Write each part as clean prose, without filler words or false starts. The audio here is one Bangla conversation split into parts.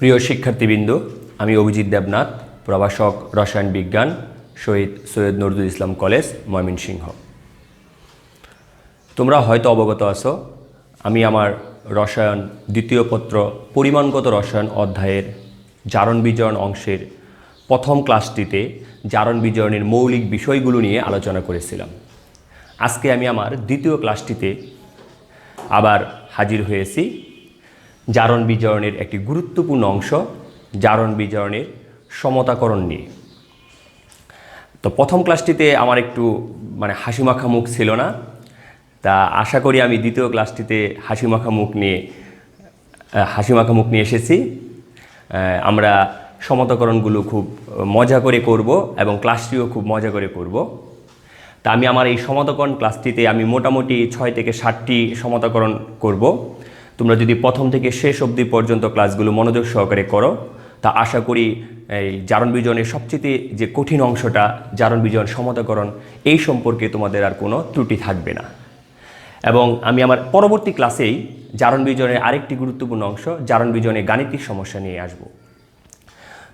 প্রিয় শিক্ষার্থীবৃন্দ, আমি অভিজিৎ দেবনাথ, প্রভাষক রসায়ন বিজ্ঞান, শহীদ সৈয়দ নজরুল ইসলাম কলেজ, ময়মনসিংহ। তোমরা হয়তো অবগত আছো, আমি আমার রসায়ন দ্বিতীয় পত্র পরিমাণগত রসায়ন অধ্যায়ের জারণ বিজারণ অংশের প্রথম ক্লাসটিতে জারণ বিজারণের মৌলিক বিষয়গুলো নিয়ে আলোচনা করেছিলাম। আজকে আমি আমার দ্বিতীয় ক্লাসটিতে আবার হাজির হয়েছি জারণ বিজারণের একটি গুরুত্বপূর্ণ অংশ, জারণ বিজারণের সমতাকরণ নিয়ে। তো প্রথম ক্লাসটিতে আমার একটু হাসিমাখা মুখ ছিল না, তা আশা করি আমি দ্বিতীয় ক্লাসটিতে হাসিমাখা মুখ নিয়ে এসেছি। আমরা সমতাকরণগুলো খুব মজা করে করব এবং ক্লাসটিও খুব মজা করে করব। তা আমি আমার এই সমতাকরণ ক্লাসটিতে আমি মোটামুটি 6 থেকে 7টি সমতাকরণ করব। তোমরা যদি প্রথম থেকে শেষ অবধি পর্যন্ত ক্লাসগুলো মনোযোগ সহকারে করো, তা আশা করি এই জারণ বিজারণের সবচেয়ে যে কঠিন অংশটা জারণ বিজারণ সমতাকরণ, এই সম্পর্কে তোমাদের আর কোনো ত্রুটি থাকবে না। এবং আমি আমার পরবর্তী ক্লাসেই জারণ বিজারণের আরেকটি গুরুত্বপূর্ণ অংশ, জারণ বিজারণের গাণিতিক সমস্যা নিয়ে আসব।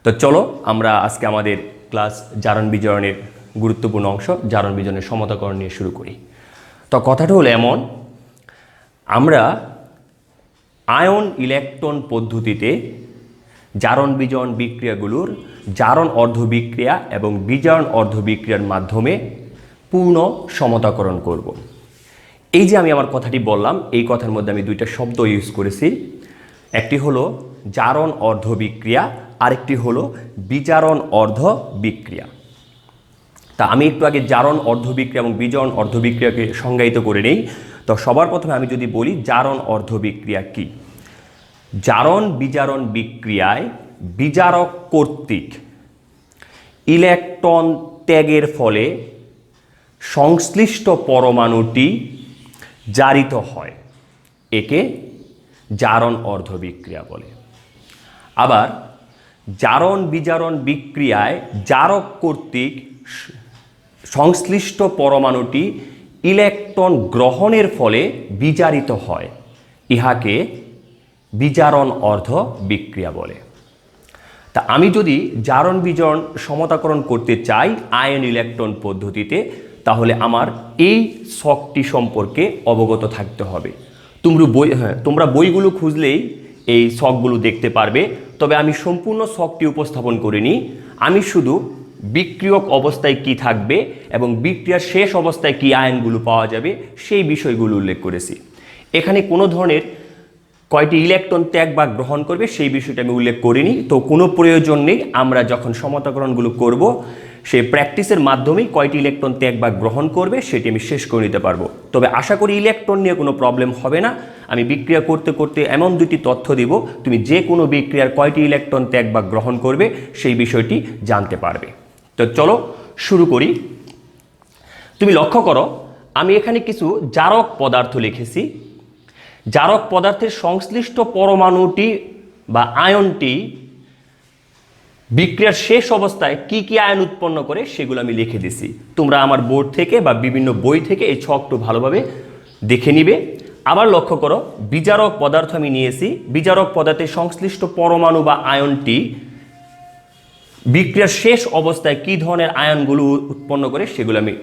তো চলো আমরা আজকে আমাদের ক্লাস জারণ বিজারণের গুরুত্বপূর্ণ অংশ, জারণ বিজারণের সমতাকরণ নিয়ে শুরু করি। তো কথাটা হলো এমন, আমরা আয়ন ইলেকট্রন পদ্ধতিতে জারণ বিজারণ বিক্রিয়াগুলোর জারণ অর্ধবিক্রিয়া এবং বিজারণ অর্ধবিক্রিয়ার মাধ্যমে পূর্ণ সমতাকরণ করব। এই যে আমি আমার কথাটি বললাম, এই কথার মধ্যে আমি দুইটা শব্দ ইউজ করেছি। একটি হলো জারণ অর্ধবিক্রিয়া, আরেকটি হলো বিজারণ অর্ধবিক্রিয়া। তা আমি একটু আগে জারণ অর্ধবিক্রিয়া এবং বিজারণ অর্ধবিক্রিয়াকে সংজ্ঞায়িত করে নেই। তো সবার প্রথমে আমি যদি বলি জারণ অর্ধবিক্রিয়া কি। জারণ বিজারণ বিক্রিয়ায় বিজারক কর্তৃক ইলেকট্রন ত্যাগের ফলে সংশ্লিষ্ট পরমাণুটি জারিত হয়, একে জারণ অর্ধবিক্রিয়া বলে। আবার জারণ বিজারণ বিক্রিয়ায় জারক কর্তৃক সংশ্লিষ্ট পরমাণুটি ইলেকট্রন গ্রহণের ফলে বিজারিত হয়, ইহাকে বিজারণ অর্ধ বিক্রিয়া বলে। তা আমি যদি জারণ বিজারণ সমতাকরণ করতে চাই আয়ন ইলেকট্রন পদ্ধতিতে, তাহলে আমার এই ছকটি সম্পর্কে অবগত থাকতে হবে। তোমরা বইগুলো খুঁজলেই এই ছকগুলো দেখতে পারবে, তবে আমি সম্পূর্ণ ছকটি উপস্থাপন করিনি। আমি শুধু বিক্রিয়ক অবস্থায় কি থাকবে এবং বিক্রিয়ার শেষ অবস্থায় কি আয়নগুলো পাওয়া যাবে সেই বিষয়গুলো উল্লেখ করেছি। এখানে কোনো ধরনের কয়টি ইলেকট্রন ত্যাগ বা গ্রহণ করবে সেই বিষয়টা আমি উল্লেখ করিনি। তো কোনো প্রয়োজন নেই, আমরা যখন সমতাকরণগুলো করব সেই প্র্যাকটিসের মাধ্যমেই কয়টি ইলেকট্রন ত্যাগ বা গ্রহণ করবে সেটি আমি শেষ করে নিতে পারবো। তবে আশা করি ইলেকট্রন নিয়ে কোনো প্রবলেম হবে না। আমি বিক্রিয়া করতে করতে এমন দুটি তথ্য দিব, তুমি যে কোনো বিক্রিয়ার কয়টি ইলেকট্রন ত্যাগ বা গ্রহণ করবে সেই বিষয়টি জানতে পারবে। তো চলো শুরু করি। তুমি লক্ষ্য করো, আমি এখানে কিছু জারক পদার্থ লিখেছি। জারক পদার্থের সংশ্লিষ্ট পরমাণুটি বা আয়নটি বিক্রিয়ার শেষ অবস্থায় কি কি আয়ন উৎপন্ন করে সেগুলো আমি লিখে দিছি। তোমরা আমার বোর্ড থেকে বা বিভিন্ন বই থেকে এই ছকটি ভালোভাবে দেখে নিবে। আবার লক্ষ্য করো, বিজারক পদার্থ আমি নিয়েছি। বিজারক পদার্থের সংশ্লিষ্ট পরমাণু বা আয়নটি বিক্রিয়ার শেষ অবস্থায় কি ধরনের আয়নগুলো উৎপন্ন করে সেগুলো আমি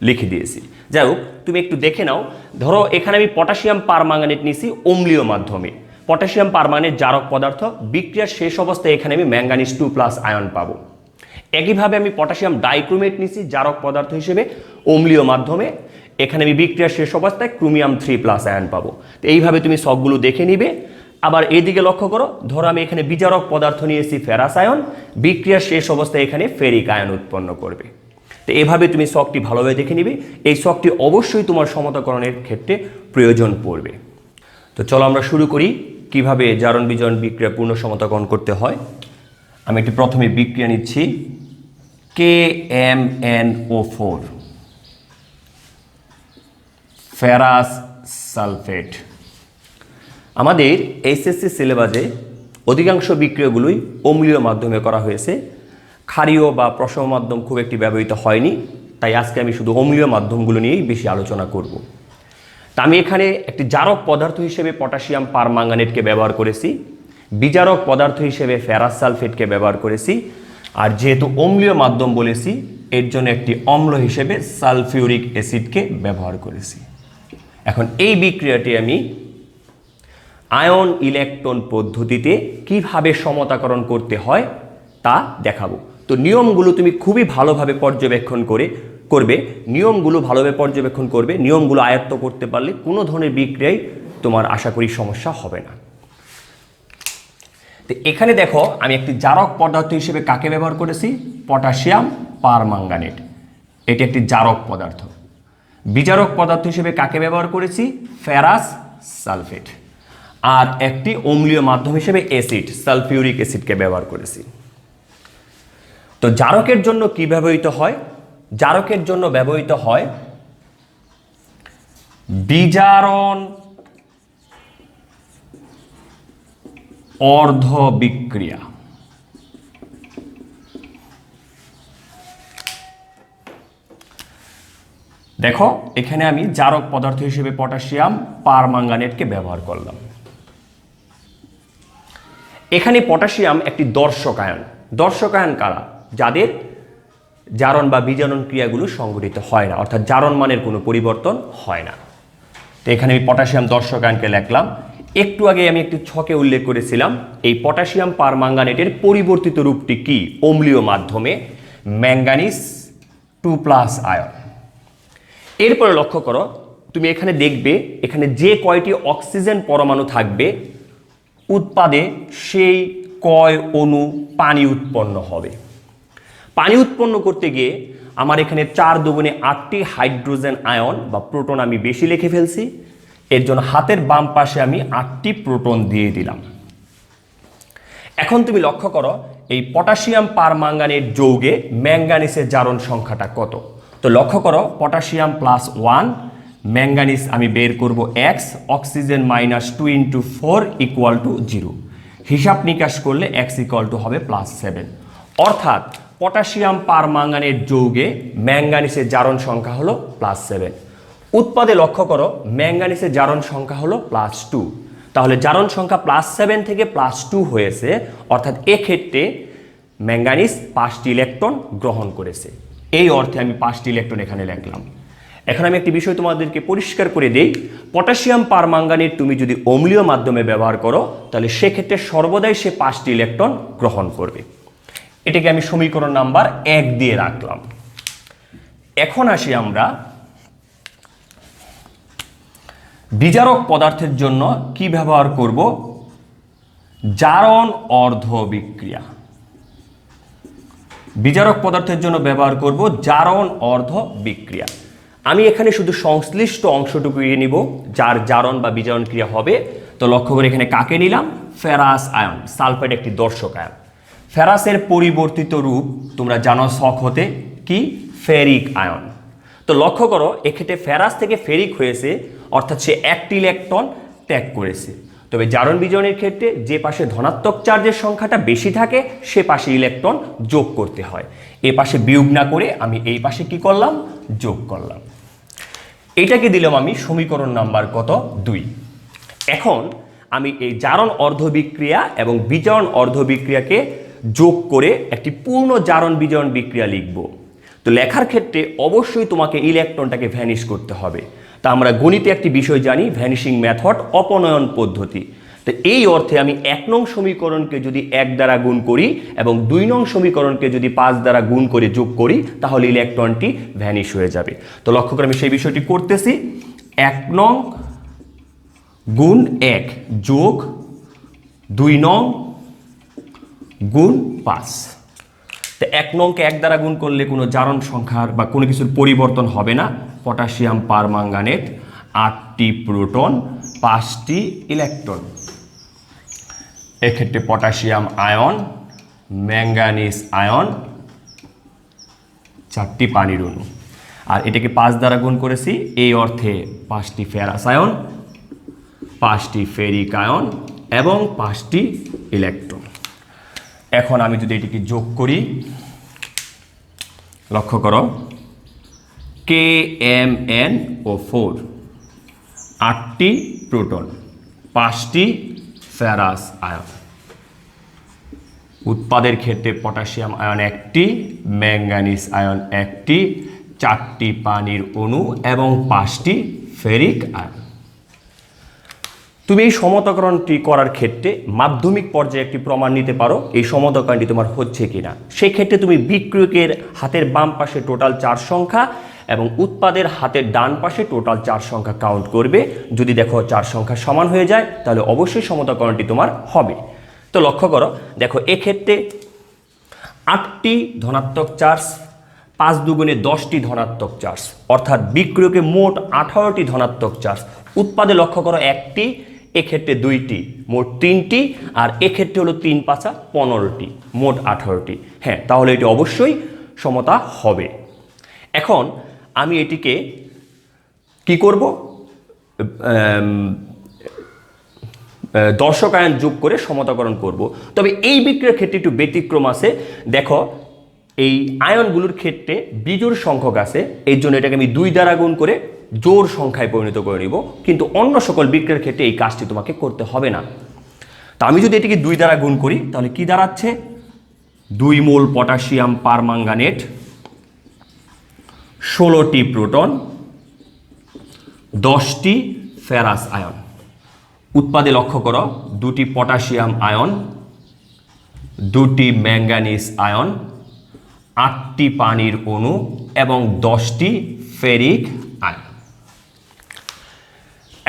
লিখে দিয়েছি। যাই হোক, তুমি একটু দেখে নাও। ধরো এখানে আমি পটাশিয়াম পারম্যাঙ্গানেট নিয়েছি অম্লীয় মাধ্যমে। পটাশিয়াম পারম্যাঙ্গানেট জারক পদার্থ, বিক্রিয়ার শেষ অবস্থায় এখানে আমি ম্যাঙ্গানিজ 2+ আয়ন পাবো। একইভাবে আমি পটাশিয়াম ডাইক্রোমেট নিয়েছি জারক পদার্থ হিসেবে অম্লীয় মাধ্যমে, এখানে আমি বিক্রিয়ার শেষ অবস্থায় ক্রোমিয়াম 3+ আয়ন পাবো। তো এইভাবে তুমি সবগুলো দেখে নিবে। আবার এইদিকে লক্ষ্য করো, ধরো আমি এখানে বিজারক পদার্থ নিয়েছি ফেরাস আয়ন, বিক্রিয়ার শেষ অবস্থায় এখানে ফেরিক আয়ন উৎপন্ন করবে। তো এভাবে তুমি ছকটি ভালোভাবে দেখে নিবে। এই ছকটি অবশ্যই তোমার সমতাকরণের ক্ষেত্রে প্রয়োজন পড়বে। তো চলো আমরা শুরু করি কিভাবে জারণ বিজারণ বিক্রিয়া পূর্ণ সমতাকরণ করতে হয়। আমি একটি প্রথমে বিক্রিয়া নিচ্ছি, KMnO4 ফেরাস সালফেট। আমাদের এইচএসসি সিলেবাসে অধিকাংশ বিক্রিয়াগুলোই অম্লীয় মাধ্যমে করা হয়েছে, ক্ষারীয় বা প্রসম মাধ্যম খুব একটি ব্যবহৃত হয়নি। তাই আজকে আমি শুধু অম্লীয় মাধ্যমগুলো নিয়েই বেশি আলোচনা করব। তা আমি এখানে একটি জারক পদার্থ হিসেবে পটাশিয়াম পারম্যাঙ্গানেটকে ব্যবহার করেছি। বিজারক পদার্থ হিসেবে ফেরাস সালফেটকে ব্যবহার করেছি, আর যেহেতু অম্লীয় মাধ্যম বলেছি এর জন্য একটি অম্ল হিসেবে সালফিউরিক অ্যাসিডকে ব্যবহার করেছি। এখন এই বিক্রিয়াটি আমি আয়ন ইলেকট্রন পদ্ধতিতে কিভাবে সমতাকরণ করতে হয় তা দেখাবো। তো নিয়মগুলো তুমি খুবই ভালোভাবে পর্যবেক্ষণ করবে, নিয়মগুলো আয়ত্ত করতে পারলে কোনো ধরনের বিক্রিয়ায় তোমার আশা করি সমস্যা হবে না। তো এখানে দেখো আমি একটি জারক পদার্থ হিসেবে কাকে ব্যবহার করেছি? Potassium permanganate. এটি একটি জারক পদার্থ। বিজারক পদার্থ হিসেবে কাকে ব্যবহার করেছি? Ferrous sulphate. আর একটি অম্লীয় মাধ্যম হিসেবে অ্যাসিড, সালফিউরিক অ্যাসিডকে ব্যবহার করেছি। তো জারকের জন্য কি ব্যবহৃত হয়? জারকের জন্য ব্যবহৃত হয় বিজারণ অর্ধ বিক্রিয়া। দেখো এখানে আমি জারক পদার্থ হিসেবে পটাশিয়াম পারম্যাঙ্গানেটকে ব্যবহার করলাম। এখানে পটাশিয়াম একটি দর্শকায়ন। দর্শকায়ন কারা? যাদের জারণ বা বিজারণ ক্রিয়াগুলো সংঘটিত হয় না, অর্থাৎ জারণ মানের কোনো পরিবর্তন হয় না। তো এখানে আমি পটাশিয়াম দর্শকায়নকে লিখলাম। একটু আগে আমি একটি ছকে উল্লেখ করেছিলাম এই পটাশিয়াম পারম্যাঙ্গানেটের পরিবর্তিত রূপটি কি? অম্লীয় মাধ্যমে ম্যাঙ্গানিজ 2+ আয়ন। এরপরে লক্ষ্য করো, তুমি এখানে দেখবে এখানে যে কয়টি অক্সিজেন পরমাণু থাকবে উৎপাদে সেই কয় অণু পানি উৎপন্ন হবে। পানি উৎপন্ন করতে গিয়ে আমার এখানে 4 দুগুণে 8টি হাইড্রোজেন আয়ন বা প্রোটন আমি বেশি লিখে ফেলছি। এর জন্য হাতের বাম পাশে আমি 8টি প্রোটন দিয়ে দিলাম। এখন তুমি লক্ষ্য করো এই পটাশিয়াম পারম্যাঙ্গানেট যৌগে ম্যাঙ্গানিজের জারণ সংখ্যাটা কত? তো লক্ষ্য করো পটাশিয়াম +1, ম্যাঙ্গানিজ আমি বের করব x, অক্সিজেন -2 × 4 = 0। হিসাব নিকাশ করলে x হবে +7। অর্থাৎ পটাশিয়াম পারম্যাঙ্গানেট যৌগে ম্যাঙ্গানিজের জারণ সংখ্যা হলো +7। উৎপাদে লক্ষ্য করো ম্যাঙ্গানিজের জারণ সংখ্যা হলো +2। তাহলে জারণ সংখ্যা +7 থেকে +2 হয়েছে, অর্থাৎ এক্ষেত্রে ম্যাঙ্গানিজ 5টি ইলেকট্রন গ্রহণ করেছে। এই অর্থে আমি 5টি ইলেকট্রন এখানে লিখলাম। এখন আমি একটি বিষয় তোমাদেরকে পরিষ্কার করে দেই, পটাশিয়াম পারম্যাঙ্গানেট তুমি যদি অম্লীয় মাধ্যমে ব্যবহার করো তাহলে সেক্ষেত্রে সর্বদাই সে 5টি ইলেকট্রন গ্রহণ করবে। এটাকে আমি সমীকরণ নাম্বার 1 দিয়ে রাখলাম। এখন আসি আমরা বিজারক পদার্থের জন্য কি ব্যবহার করব? জারণ অর্ধ বিক্রিয়া। বিজারক পদার্থের জন্য ব্যবহার করব জারণ অর্ধ বিক্রিয়া। আমি এখানে শুধু সংশ্লিষ্ট অংশটুকু নিব যার জারণ বা বিজারণ ক্রিয়া হবে। তো লক্ষ্য করে এখানে কাকে নিলাম? Ferrous ion. সালফেট একটি দর্শক আয়ন। ফেরাসের পরিবর্তিত রূপ তোমরা জানো ছক হতে কি? Ferric ion. তো লক্ষ্য করো এক্ষেত্রে ফেরাস থেকে ফেরিক হয়েছে, অর্থাৎ সে একটি ইলেকট্রন ত্যাগ করেছে। তবে জারণ বিজারণের ক্ষেত্রে যে পাশে ধনাত্মক চার্জের সংখ্যাটা বেশি থাকে সে পাশে ইলেকট্রন যোগ করতে হয়। এ পাশে বিয়োগ না করে আমি এই পাশে কি করলাম? যোগ করলাম। এটাকে দিলাম আমি সমীকরণ নাম্বার কত? 2। এখন আমি এই জারণ অর্ধ বিক্রিয়া এবং বিজারণ অর্ধ বিক্রিয়াকে যোগ করে একটি পূর্ণ জারণ বিজারণ বিক্রিয়া লিখব। তো লেখার ক্ষেত্রে অবশ্যই তোমাকে ইলেকট্রনটাকে ভ্যানিশ করতে হবে। তা আমরা গণিতে একটি বিষয় জানি, ভ্যানিশিং মেথড, অপনয়ন পদ্ধতি। তো এই অর্থে আমি 1 নং সমীকরণকে যদি 1 দ্বারা গুণ করি এবং 2 নং সমীকরণকে যদি 5 দ্বারা গুণ করে যোগ করি তাহলে ইলেকট্রনটি ভ্যানিশ হয়ে যাবে। তো লক্ষ্য করে আমি সেই বিষয়টি করতেছি। 1 নং গুণ 1 যোগ 2 নং গুণ 5। তো 1 নংকে 1 দ্বারা গুণ করলে কোনো জারণ সংখ্যার বা কোনো কিছুর পরিবর্তন হবে না। পটাশিয়াম পারম্যাঙ্গানেট 8টি প্রোটন 5টি ইলেকট্রন। এক্ষেত্রে পটাশিয়াম আয়ন, ম্যাঙ্গানিজ আয়ন 4টি পানির অণু। আর এটাকে 5 দ্বারা গুণ করেছি, এই অর্থে 5টি ফেরাস আয়ন, 5টি ফেরিক আয়ন এবং 5টি ইলেকট্রন। এখন আমি যদি এটিকে যোগ করি, লক্ষ্য করো KMnO4 8টি প্রোটন 5টি ফেরাস আয়ন। উৎপাদের ক্ষেত্রে পটাশিয়াম আয়ন একটি, ম্যাঙ্গানিজ আয়ন একটি, 4টি পানির অণু এবং 5টি ফেরিক আয়ন। তুমি এই সমতাকরণটি করার ক্ষেত্রে মাধ্যমিক পর্যায়ে একটি প্রমাণ নিতে পারো এই সমতাকরণটি তোমার হচ্ছে কিনা। সেই ক্ষেত্রে তুমি বিক্রিয়কের হাতের বাম পাশে টোটাল 4 সংখ্যা এবং উৎপাদের হাতের ডান পাশে টোটাল 4 সংখ্যা কাউন্ট করবে। যদি দেখো 4 সংখ্যা সমান হয়ে যায় তাহলে অবশ্যই সমতাকরণটি তোমার হবে। তো লক্ষ্য করো, দেখো এক্ষেত্রে 8টি ধনাত্মক চার্জ, 5 দুগুণে 10টি ধনাত্মক চার্জ, অর্থাৎ বিক্রিয়কে মোট 18টি ধনাত্মক চার্জ। উৎপাদে লক্ষ্য করো একটি, এক্ষেত্রে 2টি, মোট 3টি, আর এক্ষেত্রে হলো 3 5 15টি, মোট 18টি। হ্যাঁ, তাহলে এটি অবশ্যই সমতা হবে। এখন আমি এটিকে কি করব, দর্শক আয়ন যোগ করে সমতাকরণ করব। তবে এই বিক্রিয়ার ক্ষেত্রে একটু ব্যতিক্রম আছে। দেখো এই আয়নগুলোর ক্ষেত্রে বিজোড় সংখ্যক আছে, এই জন্য এটাকে আমি 2 দ্বারা গুণ করে জোড় সংখ্যায় পরিণত করে নিব। কিন্তু অন্য সকল বিক্রিয়ার ক্ষেত্রে এই কাজটি তোমাকে করতে হবে না। তা আমি যদি এটিকে 2 দ্বারা গুণ করি তাহলে কি দাঁড়াচ্ছে, 2 মোল পটাশিয়াম পারম্যাঙ্গানেট, 16টি প্রোটন, 10টি ফেরাস আয়ন। উৎপাদে লক্ষ্য করো, 2টি পটাশিয়াম আয়ন, 2টি ম্যাঙ্গানিজ আয়ন, 8টি পানির অণু এবং 10টি ফেরিক আয়ন।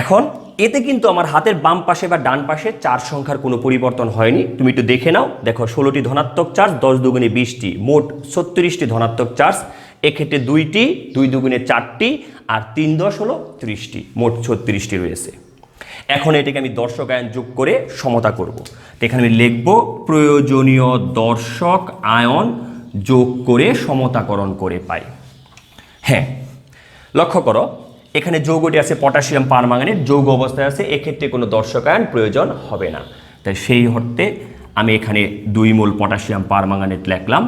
এখন এতে কিন্তু আমার হাতের বাম পাশে বা ডান পাশে 4 সংখ্যার কোনো পরিবর্তন হয়নি। তুমি একটু দেখে নাও, দেখো 16টি ধনাত্মক চার্জ, 10 দুগুণে 20টি, মোট 36টি ধনাত্মক চার্জ। এক্ষেত্রে 2টি, 2 দুগুণে 4টি, আর 3 10 হলো 30টি, মোট 36টি রয়েছে। এখন এটাকে আমি দর্শক আয়ন যোগ করে সমতা করব। তো এখানে আমি লিখব প্রয়োজনীয় দর্শক আয়ন যোগ করে সমতাকরণ করে পাই। হ্যাঁ, লক্ষ্য করো এখানে যৌগটি আছে পটাশিয়াম পারম্যাঙ্গানেট, যৌগ অবস্থায় আছে, এক্ষেত্রে কোনো দর্শক আয়ন প্রয়োজন হবে না। তাই সেই অর্থে আমি এখানে 2 মোল পটাশিয়াম পারম্যাঙ্গানেট লিখলাম।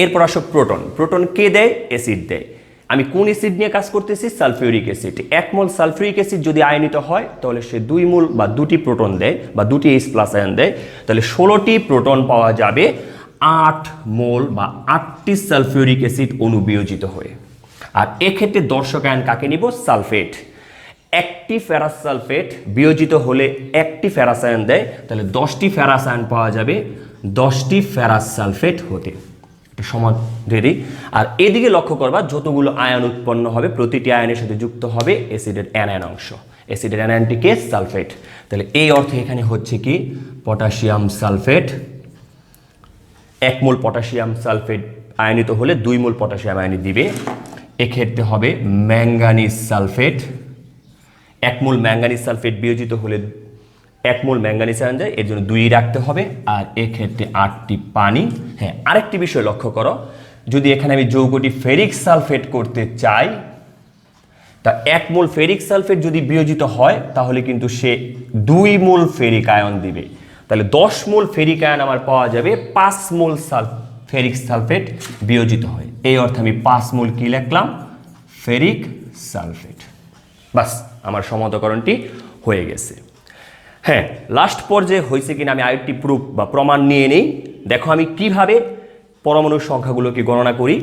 এরপর আসো প্রোটন। প্রোটন কে দেয়? অ্যাসিড দেয়। আমি কোন অ্যাসিড নিয়ে কাজ করতেছি? Sulphuric acid. 1 মোল সালফিউরিক অ্যাসিড যদি আয়নিত হয় তাহলে সে 2 মোল বা 2টি প্রোটন দেয় বা 2টি H+ আয়ন দেয়। তাহলে 16টি প্রোটন পাওয়া যাবে 8 মোল বা 8টি সালফিউরিক অ্যাসিড অণু বিয়োজিত হয়ে। আর এক্ষেত্রে দর্শক আয়ন কাকে নিব? সালফেট। 1টি ফেরাস সালফেট বিয়োজিত হলে 1টি ফেরাস আয়ন দেয়, তাহলে 10টি ফেরাস আয়ন পাওয়া যাবে 10টি ফেরাস সালফেট হতে। সমাধি। আর এদিকে লক্ষ্য করবা যতগুলো আয়ন উৎপন্ন হবে প্রতিটি আয়নের সাথে যুক্ত হবে অ্যাসিডের অ্যানায়ন অংশ। অ্যাসিডের অ্যানায়নটিকে সালফেট। তাহলে এই অর্থে এখানে হচ্ছে কি potassium sulphate. 1 mole potassium sulphate আয়নিত হলে 2 মোল পটাশিয়াম আয়নি দিবে। এক্ষেত্রে হবে manganese sulphate. 1 mole manganese sulphate বিয়োজিত হলে 1 মোল ম্যাঙ্গানিজ আয়ন যায়, এর জন্য 2 রাখতে হবে। আর এক্ষেত্রে 8টি পানি। হ্যাঁ, আরেকটি বিষয় লক্ষ্য করো, যদি এখানে আমি যৌগটি ফেরিক সালফেট করতে চাই, তা 1 মোল ফেরিক সালফেট যদি বিয়োজিত হয় তাহলে কিন্তু সে 2 মোল ফেরিক আয়ন দিবে। তাহলে 10 মোল ফেরিক আয়ন আমার পাওয়া যাবে 5 মোল ফেরিক সালফেট বিয়োজিত হয়। এই অর্থে আমি 5 মোল কি লিখলাম? Ferric sulphate. বাস, আমার সমতাকরণটি হয়ে গেছে। হ্যাঁ, লাস্ট পর্যায়ে হয়েছে কিনা আমি আরেকটি প্রুফ বা প্রমাণ নিয়ে নেই। দেখো আমি কিভাবে পরমাণুর সংখ্যাগুলোকে গণনা করি।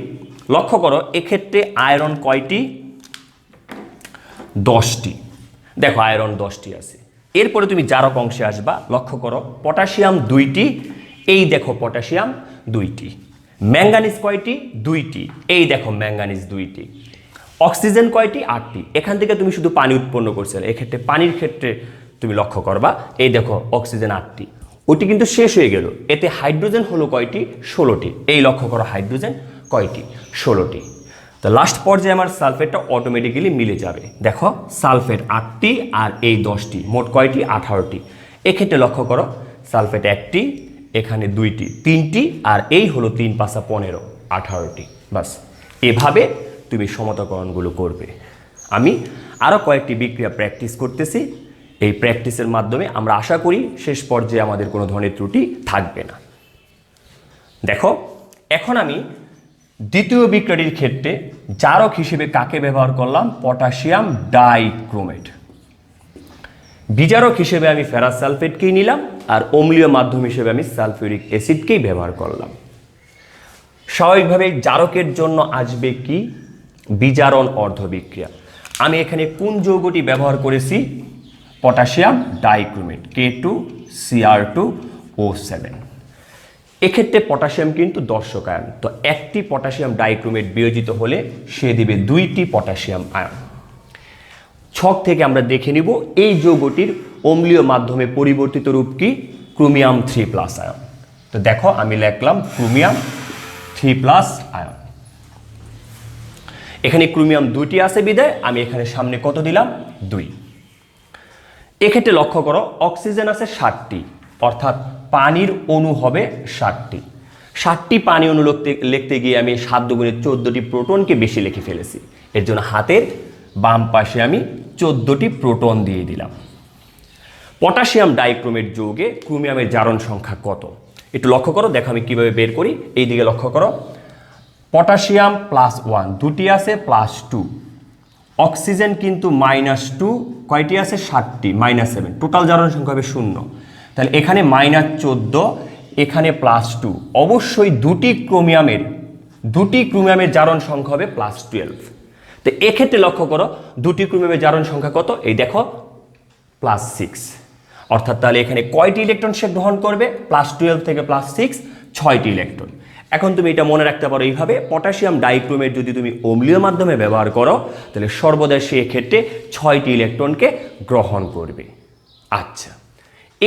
লক্ষ্য করো এক্ষেত্রে আয়রন কয়টি? 10টি। দেখো আয়রন 10টি আছে। এরপরে তুমি জারক অংশে আসবা। লক্ষ্য করো পটাশিয়াম 2টি, এই দেখো পটাশিয়াম 2টি। ম্যাঙ্গানিজ কয়টি? 2টি, এই দেখো ম্যাঙ্গানিজ 2টি। অক্সিজেন কয়টি? 8টি। এখান থেকে তুমি শুধু পানি উৎপন্ন করছিলে, এক্ষেত্রে পানির ক্ষেত্রে তুমি লক্ষ্য করবা, এই দেখো অক্সিজেন 8টি, ওটি কিন্তু শেষ হয়ে গেল। এতে হাইড্রোজেন হলো কয়টি? 16টি। এই লক্ষ্য করো হাইড্রোজেন কয়টি? 16টি। তো লাস্ট পর্যায়ে আমার সালফেটটা অটোমেটিক্যালি মিলে যাবে। দেখো সালফেট 8টি আর এই 10টি, মোট কয়টি? 18টি। এক্ষেত্রে লক্ষ্য করো সালফেট 1টি, এখানে 2টি, 3টি, আর এই হলো 3 5 15, 18টি। বাস, এভাবে তুমি সমতাকরণগুলো করবে। আমি আরও কয়েকটি বিক্রিয়া প্র্যাকটিস করতেছি। এই প্র্যাকটিসের মাধ্যমে আমরা আশা করি শেষ পর্যায়ে আমাদের কোনো ধরনের ত্রুটি থাকবে না। দেখো এখন আমি দ্বিতীয় বিক্রিয়াটির ক্ষেত্রে জারক হিসেবে কাকে ব্যবহার করলাম? Potassium dichromate. বিজারক হিসেবে আমি ফেরাস সালফেটকেই নিলাম। আর অম্লীয় মাধ্যম হিসেবে আমি সালফিউরিক অ্যাসিডকেই ব্যবহার করলাম। স্বাভাবিকভাবে জারকের জন্য আসবে কি? বিজারণ অর্ধবিক্রিয়া। আমি এখানে কোন যৌগটি ব্যবহার করেছি? Potassium dichromate K2Cr2O7। এক্ষেত্রে পটাশিয়াম কিন্তু দর্শক আয়ন, তো একটি পটাশিয়াম ডাইক্রোমেট বিয়োজিত হলে সে দিবে 2টি পটাশিয়াম আয়ন। ছক থেকে আমরা দেখে নিব এই যৌগটির অম্লীয় মাধ্যমে পরিবর্তিত রূপ কি? Chromium 3+ ion. তো দেখো আমি লিখলাম ক্রোমিয়াম 3+ আয়ন। এখানে ক্রোমিয়াম 2টি আছে বিদায় আমি এখানে সামনে কত দিলাম? 2। এক্ষেত্রে লক্ষ্য করো অক্সিজেন আছে 60টি, অর্থাৎ পানির অণু হবে 60টি। 60টি পানি অণু লিখতে গিয়ে আমি 7 দুগুণে 14টি প্রোটনকে বেশি লিখে ফেলেছি। এর জন্য হাতের বাম পাশে আমি 14টি প্রোটন দিয়ে দিলাম। পটাশিয়াম ডাইক্রোমেট যৌগে ক্রোমিয়ামের জারণ সংখ্যা কত? একটু লক্ষ্য করো, দেখো আমি কিভাবে বের করি। এই দিকে লক্ষ্য করো, পটাশিয়াম +1 দুটি আছে, +2। অক্সিজেন কিন্তু -2, কয়টি আছে? 60টি, -7, টোটাল জারণ সংখ্যা হবে 0। তাহলে এখানে -14, এখানে +2, অবশ্যই দুটি ক্রোমিয়ামের জারণ সংখ্যা হবে +12। তো এক্ষেত্রে লক্ষ্য করো দুটি ক্রোমিয়ামের জারণ সংখ্যা কত? এই দেখো +6, অর্থাৎ তাহলে এখানে কয়টি ইলেকট্রন সে গ্রহণ করবে? +12 থেকে +6, 6টি ইলেকট্রন। এখন তুমি এটা মনে রাখতে পারো এইভাবে, পটাশিয়াম ডাইক্রোমেট যদি তুমি অম্লীয় মাধ্যমে ব্যবহার করো তাহলে সর্বদা সে ক্ষেত্রে 6টি ইলেকট্রনকে গ্রহণ করবে। আচ্ছা,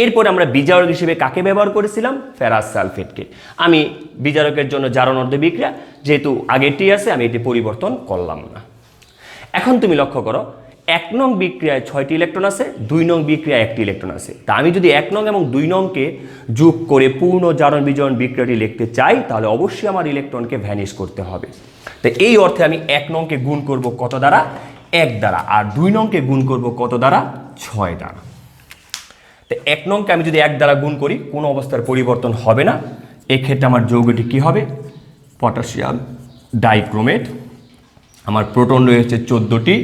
এরপর আমরা বিজারক হিসেবে কাকে ব্যবহার করেছিলাম? ফেরাস সালফেটকে। আমি বিজারকের জন্য জারণ অর্ধবিক্রিয়া যেহেতু আগেরটি আছে আমি এটি পরিবর্তন করলাম না। এখন তুমি লক্ষ্য করো 1 নং বিক্রিয়ায় 6টি ইলেকট্রন আছে, 2 নং বিক্রিয়ায় 1টি ইলেকট্রন আছে। তা আমি যদি 1 নং এবং 2 নংকে যোগ করে পূর্ণ জারণ বিজারণ বিক্রিয়াটি লিখতে চাই তাহলে অবশ্যই আমার ইলেকট্রনকে ভ্যানিশ করতে হবে। তো এই অর্থে আমি 1 নংকে গুণ করব কত দ্বারা? 1 দ্বারা। আর 2 নংকে গুণ করব কত দ্বারা? 6 দ্বারা। তো 1 নংকে আমি যদি 1 দ্বারা গুণ করি কোনো অবস্থার পরিবর্তন হবে না। এক্ষেত্রে আমার যৌগটি কি হবে? Potassium dichromate. আমার প্রোটন রয়েছে 14টি,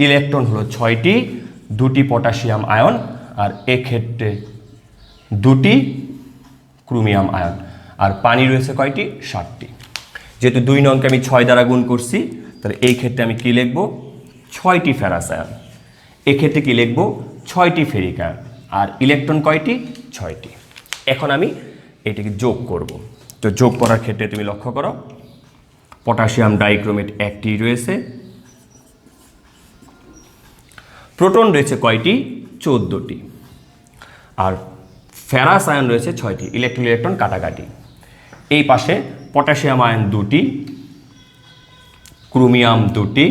ইলেকট্রন হলো 6টি, 2টি পটাশিয়াম আয়ন, আর এক্ষেত্রে 2টি ক্রোমিয়াম আয়ন, আর পানি রয়েছে কয়টি? 60টি। যেহেতু 2 নংকে আমি 6 দ্বারা গুণ করছি তাহলে এই ক্ষেত্রে আমি কি লিখব? 6টি ফেরাস আয়ন। এক্ষেত্রে কি লিখব? 6টি ফেরিক আয়ন। আর ইলেকট্রন কয়টি? 6টি। এখন আমি এটিকে যোগ করব। তো যোগ করার ক্ষেত্রে তুমি লক্ষ্য করো পটাশিয়াম ডাইক্রোমেট 1টি রয়েছে, প্রোটন রয়েছে কয়টি? 14টি, আর ফেরাস আয়ন রয়েছে 6টি। ইলেকট্রন কাটাকাটি। এই পাশে পটাশিয়াম আয়ন 2টি, ক্রোমিয়াম 2টি,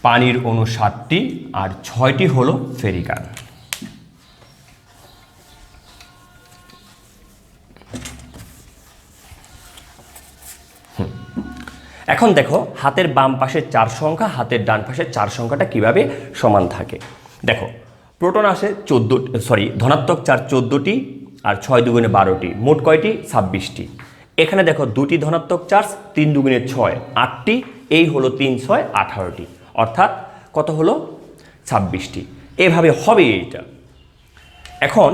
পানির অণু 7টি, আর 6টি হলো ফেরিক আয়ন। এখন দেখো হাতের বাম পাশে 4 সংখ্যা, হাতের ডান পাশে 4 সংখ্যাটা কিভাবে সমান থাকে। দেখো প্রোটন আসে ধনাত্মক 4 14টি, আর 6 দুগুণে 12টি, মোট কয়টি? 26টি। এখানে দেখো 2টি ধনাত্মক চার্জ, 3 দুগুণে 6 8টি, এই হলো 3 6 18টি, অর্থাৎ কত হলো? 26টি। এভাবে হবে এইটা। এখন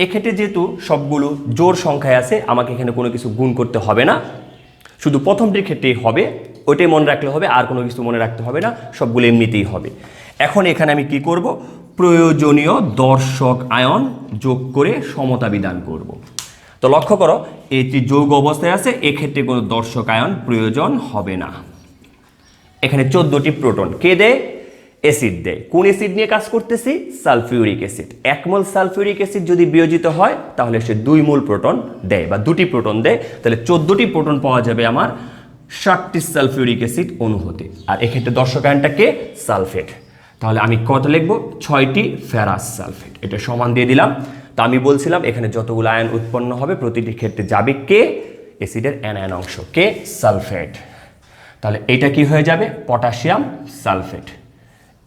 এক্ষেত্রে যেহেতু সবগুলো জোড় সংখ্যায় আছে আমাকে এখানে কোনো কিছু গুণ করতে হবে না, শুধু প্রথমটির ক্ষেত্রেই হবে, ওইটাই মনে রাখলে হবে, আর কোনো কিছু মনে রাখতে হবে না, সবগুলো এমনিতেই হবে। এখন এখানে আমি কি করব? প্রয়োজনীয় দর্শক আয়ন যোগ করে সমতা বিধান করব। তো লক্ষ্য করো এটি যৌগ অবস্থায় আছে, এক্ষেত্রে কোনো দর্শক আয়ন প্রয়োজন হবে না। এখানে 14টি প্রোটন কে দেয়? অ্যাসিড দেয়। কোন অ্যাসিড নিয়ে কাজ করতেছি? Sulphuric acid. 1 মোল সালফিউরিক অ্যাসিড যদি বিয়োজিত হয় তাহলে সে 2 মোল প্রোটন দেয় বা 2টি প্রোটন দেয়। তাহলে 14টি প্রোটন পাওয়া যাবে আমার 60টি সালফিউরিক অ্যাসিড অণু হতে। আর এক্ষেত্রে দর্শক আয়নটা কে? সালফেট। তাহলে আমি কত লিখব? 6টি ফেরাস সালফেট। এটা সমান দিয়ে দিলাম। তা আমি বলছিলাম এখানে যতগুলো আয়ন উৎপন্ন হবে প্রতিটি ক্ষেত্রে যাবে কে? অ্যাসিডের অ্যানায়ন অংশ, কে? সালফেট। তাহলে এটা কি হয়ে যাবে? Potassium sulphate.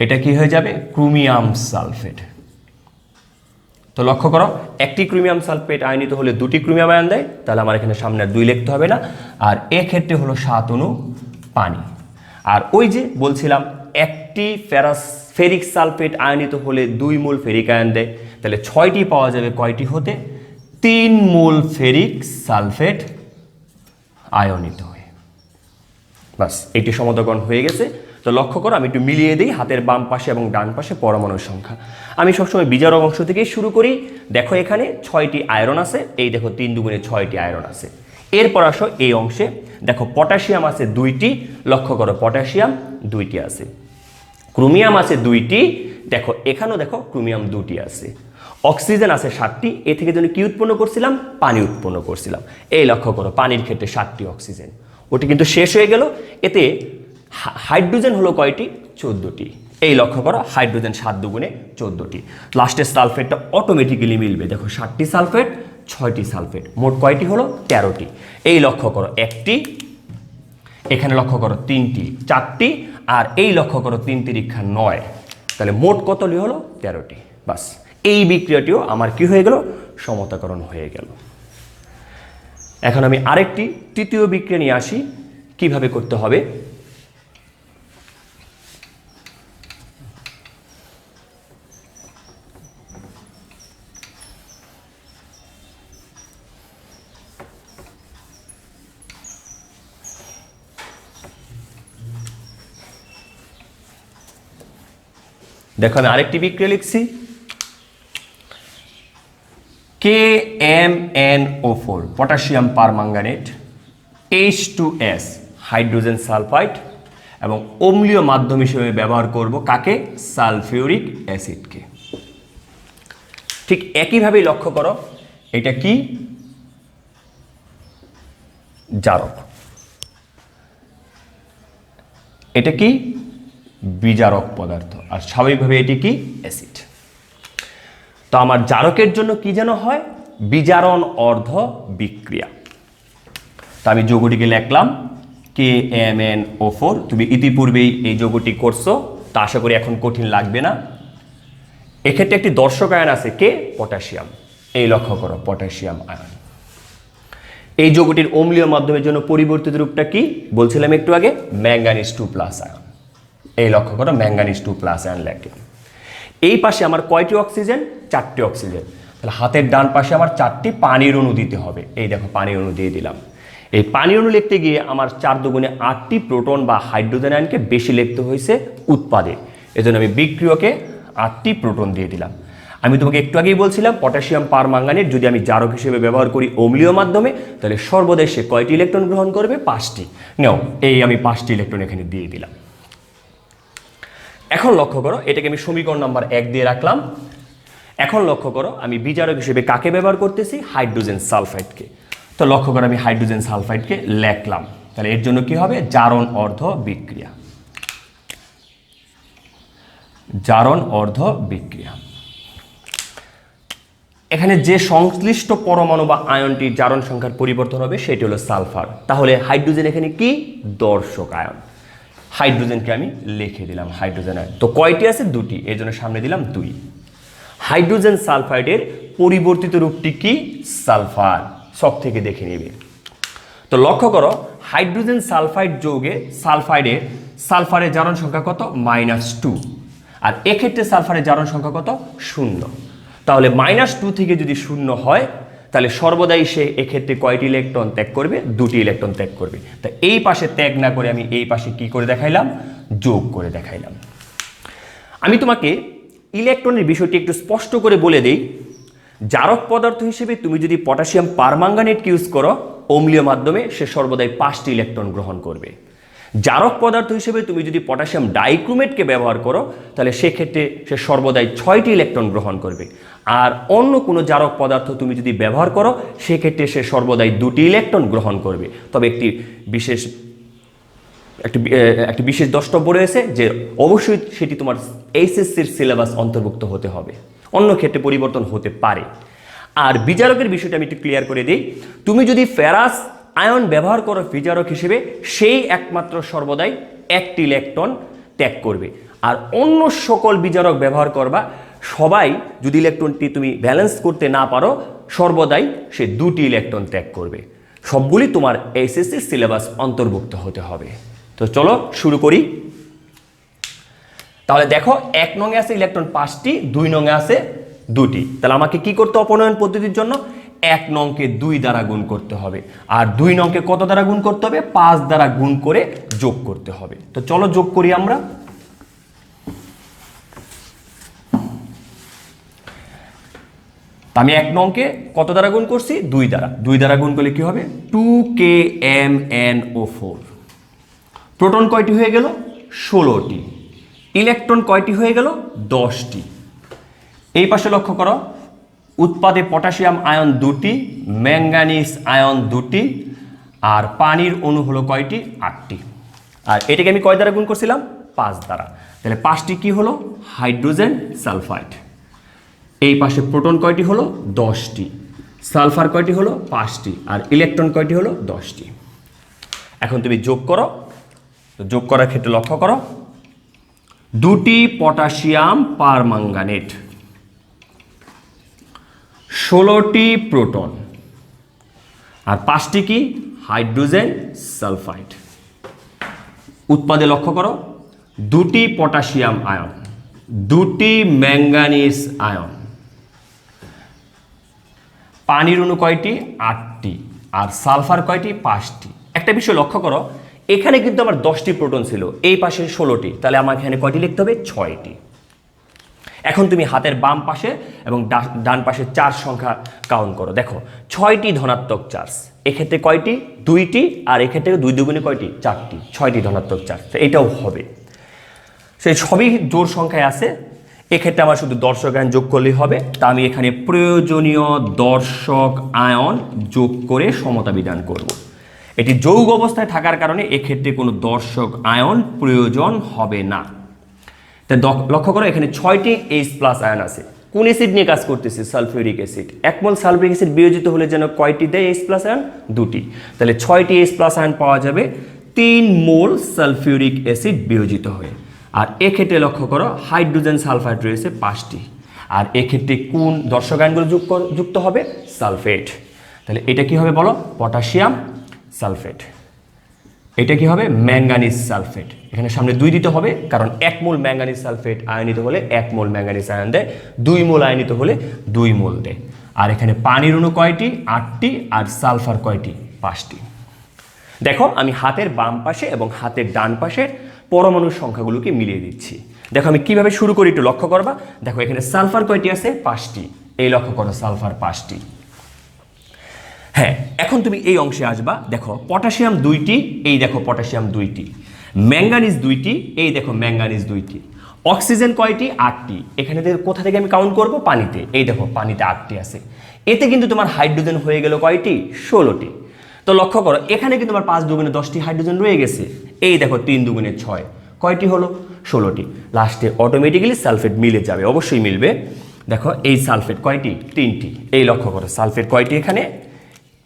এটা কি হয়ে যাবে? Chromium sulphate. তো লক্ষ্য করো একটি ক্রোমিয়াম সালফেট আয়নিত হলে 2টি ক্রোমিয়াম আয়ন দেয়, তাহলে আমার এখানে সামনে 2 লিখতে হবে না। আর এক্ষেত্রে হলো 7 অণু পানি। আর ওই যে বলছিলাম 1 একটি ফেরিক সালফেট আয়নিত হলে 2 মোল ফেরিক আয়ন দেয়, তাহলে 6টি পাওয়া যাবে কয়টি হতে? 3 মোল ফেরিক সালফেট আয়নিত হয়ে। বাস, এটি সমতাকরণ হয়ে গেছে। তো লক্ষ্য করো, আমি একটু মিলিয়ে দিই হাতের বাম পাশে এবং ডান পাশে পরমাণুর সংখ্যা। আমি সবসময় বিজারক অংশ থেকেই শুরু করি। দেখো এখানে 6টি আয়রন আছে, এই দেখো 3 দুগুণে 6টি আয়রন আছে। এরপর আসো এই অংশে, দেখো পটাশিয়াম আছে 2টি, লক্ষ্য করো পটাশিয়াম 2টি আছে। ক্রোমিয়াম আছে 2টি, দেখো এখানেও দেখো ক্রোমিয়াম 2টি আছে। অক্সিজেন আছে 7টি, এ থেকে যেন কি উৎপন্ন করছিলাম? পানি উৎপন্ন করছিলাম। এই লক্ষ্য করো, পানির ক্ষেত্রে 7টি অক্সিজেন, ওটি কিন্তু শেষ হয়ে গেল। এতে হাইড্রোজেন হলো কয়টি? 14টি। এই লক্ষ্য করো, হাইড্রোজেন 7 দুগুণে 14টি। লাস্টের সালফেটটা অটোমেটিক্যালি মিলবে, দেখো 7টি সালফেট 6টি সালফেট, মোট কয়টি হলো? 13টি। এই লক্ষ্য করো একটি, এখানে লক্ষ্য করো 3টি, 4টি, আর এই লক্ষ্য করো 3 তিরিক্ষা 9, তাহলে মোট কত হলো? 13টি। বাস, এই বিক্রিয়াটিও আমার কি হয়ে গেল? সমতাকরণ হয়ে গেল। এখন আমি আরেকটি তৃতীয় বিক্রিয়া নিয়ে আসি, কিভাবে করতে হবে। দেখো আমি আরেকটি বিক্রিয়া লিখছি, KMnO4 potassium permanganate H2S hydrogen sulphide, এবং অম্লীয় মাধ্যম হিসেবে ব্যবহার করব কাকে? সালফিউরিক অ্যাসিডকে। ঠিক একইভাবেই লক্ষ্য করো, এটা কি? জারক। এটা কি? বিজারক পদার্থ, আর স্বাভাবিকভাবে এটি কি? অ্যাসিড। তো আমার জারকের জন্য কি যেন হয়? বিজারণ অর্ধ বিক্রিয়া। তো আমি যৌগটিকে লিখলাম KMnO4। তুমি ইতিপূর্বেই এই যৌগটি করছো, তা আশা করি এখন কঠিন লাগবে না। এক্ষেত্রে একটি দর্শক আয়ন আছে, কে? পটাশিয়াম। এই লক্ষ্য করো, পটাশিয়াম আয়ন। এই যৌগটির অম্লীয় মাধ্যমের জন্য পরিবর্তিত রূপটা কি বলছিলাম একটু আগে? Manganese 2+ ion. এই লক্ষ্য করো, ম্যাঙ্গানিজ 2+ আয়ন লিখলাম। এই পাশে আমার কয়টি অক্সিজেন? 4টি অক্সিজেন। তাহলে হাতের ডান পাশে আমার 4টি পানির অণু দিতে হবে। এই দেখো পানির অণু দিয়ে দিলাম। এই পানির অণু লিখতে গিয়ে আমার 4 দুগুণে 8টি প্রোটন বা হাইড্রোজেন আয়নকে বেশি লিখতে হয়েছে উৎপাদে, এজন্য আমি বিক্রিয়কে 8টি প্রোটন দিয়ে দিলাম। আমি তোমাকে একটু আগেই বলছিলাম পটাশিয়াম পারম্যাঙ্গানেট যদি আমি জারক হিসেবে ব্যবহার করি অম্লীয় মাধ্যমে, তাহলে সর্বদাই সে কয়টি ইলেকট্রন গ্রহণ করবে? 5টি। নাও, এই আমি 5টি ইলেকট্রন এখানে দিয়ে দিলাম। এখন লক্ষ্য করো, এটাকে আমি সমীকরণ নাম্বার 1 দিয়ে রাখলাম। এখন লক্ষ্য করো, আমি বিজারক হিসেবে কাকে ব্যবহার করতেছি? হাইড্রোজেন সালফাইডকে। তো লক্ষ্য করো, আমি হাইড্রোজেন সালফাইডকে লিখলাম। তাহলে এর জন্য কি হবে? জারণ অর্ধ বিক্রিয়া। জারণ অর্ধ বিক্রিয়া। এখানে যে সংশ্লিষ্ট পরমাণু বা আয়নটির জারণ সংখ্যার পরিবর্তন হবে সেটি হলো সালফার। তাহলে হাইড্রোজেন এখানে কি? দর্শক আয়ন। হাইড্রোজেনকে আমি লিখে দিলাম হাইড্রোজেন আয়ন। তো কয়টি আছে? 2টি, এর জন্য সামনে দিলাম 2। হাইড্রোজেন সালফাইডের পরিবর্তিত রূপটি কি? সালফার। সব থেকে দেখে নেবে। তো লক্ষ্য করো, হাইড্রোজেন সালফাইড যৌগে সালফারের জারণ সংখ্যা কত? -2। আর এক্ষেত্রে সালফারের জারণ সংখ্যা কত? 0। তাহলে -2 থেকে যদি 0 হয়, তাহলে সর্বদাই সে এক্ষেত্রে কয়টি ইলেকট্রন ত্যাগ করবে? 2টি ইলেকট্রন ত্যাগ করবে। তা এই পাশে ত্যাগ না করে আমি এই পাশে কি করে দেখাইলাম? যোগ করে দেখাইলাম। আমি তোমাকে ইলেকট্রনের বিষয়টি একটু স্পষ্ট করে বলে দেই। জারক পদার্থ হিসেবে তুমি যদি পটাশিয়াম পারম্যাঙ্গানেটকে ইউজ করো অম্লীয় মাধ্যমে, সে সর্বদাই 5টি ইলেকট্রন গ্রহণ করবে। জারক পদার্থ হিসেবে তুমি যদি পটাশিয়াম ডাইক্রোমেটকে ব্যবহার করো, তাহলে সেক্ষেত্রে সে সর্বদাই 6টি ইলেকট্রন গ্রহণ করবে। আর অন্য কোনো জারক পদার্থ তুমি যদি ব্যবহার করো, সেক্ষেত্রে সে সর্বদাই 2টি ইলেকট্রন গ্রহণ করবে। তবে একটি বিশেষ দ্রষ্টব্য রয়েছে যে অবশ্যই সেটি তোমার এইচএসসির সিলেবাস অন্তর্ভুক্ত হতে হবে, অন্য ক্ষেত্রে পরিবর্তন হতে পারে। আর বিজারকের বিষয়টা আমি একটু ক্লিয়ার করে দিই। তুমি যদি ফেরাস আয়ন ব্যবহার করো বিজারক হিসেবে, সেই একমাত্র সর্বদাই 1টি ইলেকট্রন ত্যাগ করবে। আর অন্য সকল বিজারক ব্যবহার করবা, সবাই যদি ইলেকট্রনটি তুমি ব্যালেন্স করতে না পারো, সর্বদাই সে 2টি ইলেকট্রন ত্যাগ করবে। সবগুলি তোমার এইচএসসি সিলেবাস অন্তর্ভুক্ত হতে হবে। তো চলো শুরু করি। তাহলে দেখো 1 নং এ আছে ইলেকট্রন 5টি, 2 নং এ আছে 2টি। তাহলে আমাকে কি করতে হবে অপনয়ন পদ্ধতির জন্য? 1 নংকে 2 দ্বারা গুণ করতে হবে, আর 2 নংকে কত দ্বারা গুণ করতে হবে? 5 দ্বারা গুণ করে যোগ করতে হবে। তো চলো যোগ করি আমরা। আমি 1 নংকে কত দ্বারা গুণ করছি? 2 দ্বারা। 2 দ্বারা গুণ করলে কি হবে? 2KMnO4। প্রোটন কয়টি হয়ে গেল? 16টি। ইলেকট্রন কয়টি হয়ে গেল? 10টি। এই পাশে লক্ষ্য করো, উৎপাদে পটাশিয়াম আয়ন 2টি, ম্যাঙ্গানিজ আয়ন 2টি, আর পানির অণু হলো কয়টি? 8টি। আর এটাকে আমি কয় দ্বারা গুণ করছিলাম? 5 দ্বারা। তাহলে 5টি কি হলো? Hydrogen sulphide. এই পাশে প্রোটন কয়টি হলো? 10টি। সালফার কয়টি হলো? 5টি। আর ইলেকট্রন কয়টি হলো? 10টি। এখন তুমি যোগ করো। তো যোগ করার ক্ষেত্রে লক্ষ্য করো, 2টি পটাশিয়াম পারম্যাঙ্গানেট, 16টি প্রোটন, আর 5টি কি? Hydrogen sulphide. উৎপাদে লক্ষ্য করো, 2টি পটাশিয়াম আয়ন, 2টি ম্যাঙ্গানিজ আয়ন, পানির অণু কয়টি? 8টি, আর সালফার কয়টি? 5টি। একটা বিষয় লক্ষ্য করো, এখানে কিন্তু আমার 10টি প্রোটন ছিল, এই পাশে 16টি, তাহলে আমার এখানে কয়টি লিখতে হবে? 6টি। এখন তুমি হাতের বাম পাশে এবং ডান পাশে চার্জ সংখ্যা কাউন্ট করো। দেখো 6টি ধনাত্মক চার্জ, এক্ষেত্রে কয়টি? 2টি, আর এক্ষেত্রে 2 দুগুণে কয়টি? 4টি। 6টি ধনাত্মক চার্জ, এটাও হবে। সেই সবই জোড় সংখ্যায় আছে। এক্ষেত্রে আমার শুধু দর্শক আয়ন যোগ করলেই হবে। তা আমি এখানে প্রয়োজনীয় দর্শক আয়ন যোগ করে সমতা বিধান করব। এটি যৌগ অবস্থায় থাকার কারণে এক্ষেত্রে কোনো দর্শক আয়ন প্রয়োজন হবে না। তাই লক্ষ্য করো, এখানে 6টি H+ আয়ন আছে। কোন অ্যাসিড নিয়ে কাজ করতেছে? Sulphuric acid. 1 মোল সালফিউরিক অ্যাসিড বিয়োজিত হলে যেন কয়টি দেয় H+ আয়ন? 2টি। তাহলে 6টি H+ আয়ন পাওয়া যাবে 3 মোল সালফিউরিক অ্যাসিড বিয়োজিত হয়ে। আর এক্ষেত্রে লক্ষ্য করো, হাইড্রোজেন সালফাইড রয়েছে 5টি। আর এক্ষেত্রে কোন দর্শক আয়নগুলো যুক্ত হবে? সালফেট। তাহলে এটা কি হবে বলো? Potassium sulphate. এটা কি হবে? Manganese sulphate. এখানে সামনে 2 দিতে হবে, কারণ 1 মোল ম্যাঙ্গানিজ সালফেট আয়নিত হলে 1 মোল ম্যাঙ্গানিজ আয়ন দেয়, 2 মোল আয়নিত হলে 2 মোল দেয়। আর এখানে পানির অণু কয়টি? 8টি, আর সালফার কয়টি? 5টি। দেখো আমি হাতের বাম পাশে এবং হাতের ডান পাশে পরমাণুর সংখ্যাগুলোকে মিলিয়ে দিচ্ছি। দেখো আমি কিভাবে শুরু করি একটু লক্ষ্য করবা। দেখো এখানে সালফার কয়টি আছে? 5টি। এই লক্ষ্য করো, সালফার 5টি। হ্যাঁ, এখন তুমি এই অংশে আসবা। দেখো পটাশিয়াম 2টি, এই দেখো পটাশিয়াম 2টি, ম্যাঙ্গানিজ 2টি, এই দেখো ম্যাঙ্গানিজ 2টি, অক্সিজেন কয়টি? 8টি। এখানে কোথা থেকে আমি কাউন্ট করব? পানিতে। এই দেখো পানিতে 8টি আছে। এতে কিন্তু তোমার হাইড্রোজেন হয়ে গেল কয়টি? 16টি। তো লক্ষ্য করো, এখানে কিন্তু আমার 5 দুগুণে 10টি হাইড্রোজেন রয়ে গেছে। এই দেখো 3 দুগুণে 6, কয়টি হলো? 16টি। লাস্টে অটোমেটিক্যালি সালফেট মিলে যাবে, অবশ্যই মিলবে। দেখো এই সালফেট কয়টি? 3টি। এই লক্ষ্য করো, সালফেট কয়টি? এখানে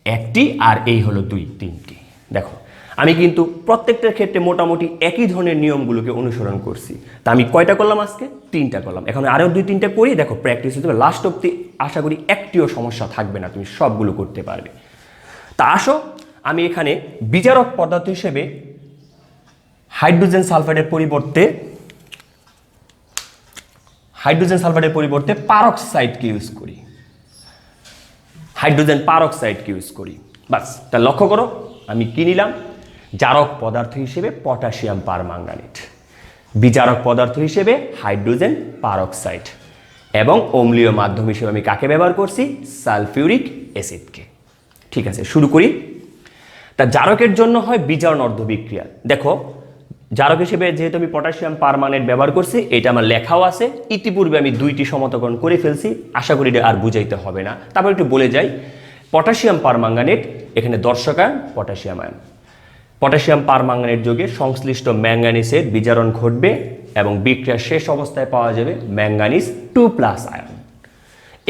1টি, আর এই হলো 2, 3টি। দেখো আমি কিন্তু প্রত্যেকটার ক্ষেত্রে মোটামুটি একই ধরনের নিয়মগুলোকে অনুসরণ করছি। তা আমি কয়টা করলাম আজকে? 3টা করলাম। এখন আরও 2-3টা করি, দেখো প্র্যাকটিস হতে হবে। লাস্ট অব্দি আশা করি একটিও সমস্যা থাকবে না, তুমি সবগুলো করতে পারবে। তা আসো, আমি এখানে বিজারক পদার্থ হিসেবে হাইড্রোজেন সালফাইডের পরিবর্তে পারক্সাইডকে ইউজ করি। হাইড্রোজেন পারক্সাইডকে ইউজ করি। বাস, তা লক্ষ্য করো আমি কি নিলাম? জারক পদার্থ হিসেবে পটাশিয়াম পারম্যাঙ্গানেট, বিজারক পদার্থ হিসেবে হাইড্রোজেন পারক্সাইড, এবং অম্লীয় মাধ্যম হিসেবে আমি কাকে ব্যবহার করছি? সালফিউরিক অ্যাসিডকে। ঠিক আছে, শুরু করি। তা জারকের জন্য হয় বিজারণ অর্ধবিক্রিয়া। দেখো জারক হিসেবে যেহেতু আমি পটাশিয়াম পারম্যাঙ্গানেট ব্যবহার করছি, এটা আমার লেখাও আছে। ইতিপূর্বে আমি 2টি সমতাকরণ করে ফেলছি, আশা করি এটা আর বুঝাইতে হবে না। তারপর একটু বলে যাই, পটাশিয়াম পারম্যাঙ্গানেট, এখানে দর্শক ion potassium ion. Potassium permanganate যোগে সংশ্লিষ্ট ম্যাঙ্গানিজের বিজারণ ঘটবে এবং বিক্রিয়ার শেষ অবস্থায় পাওয়া যাবে ম্যাঙ্গানিজ 2+ আয়ন।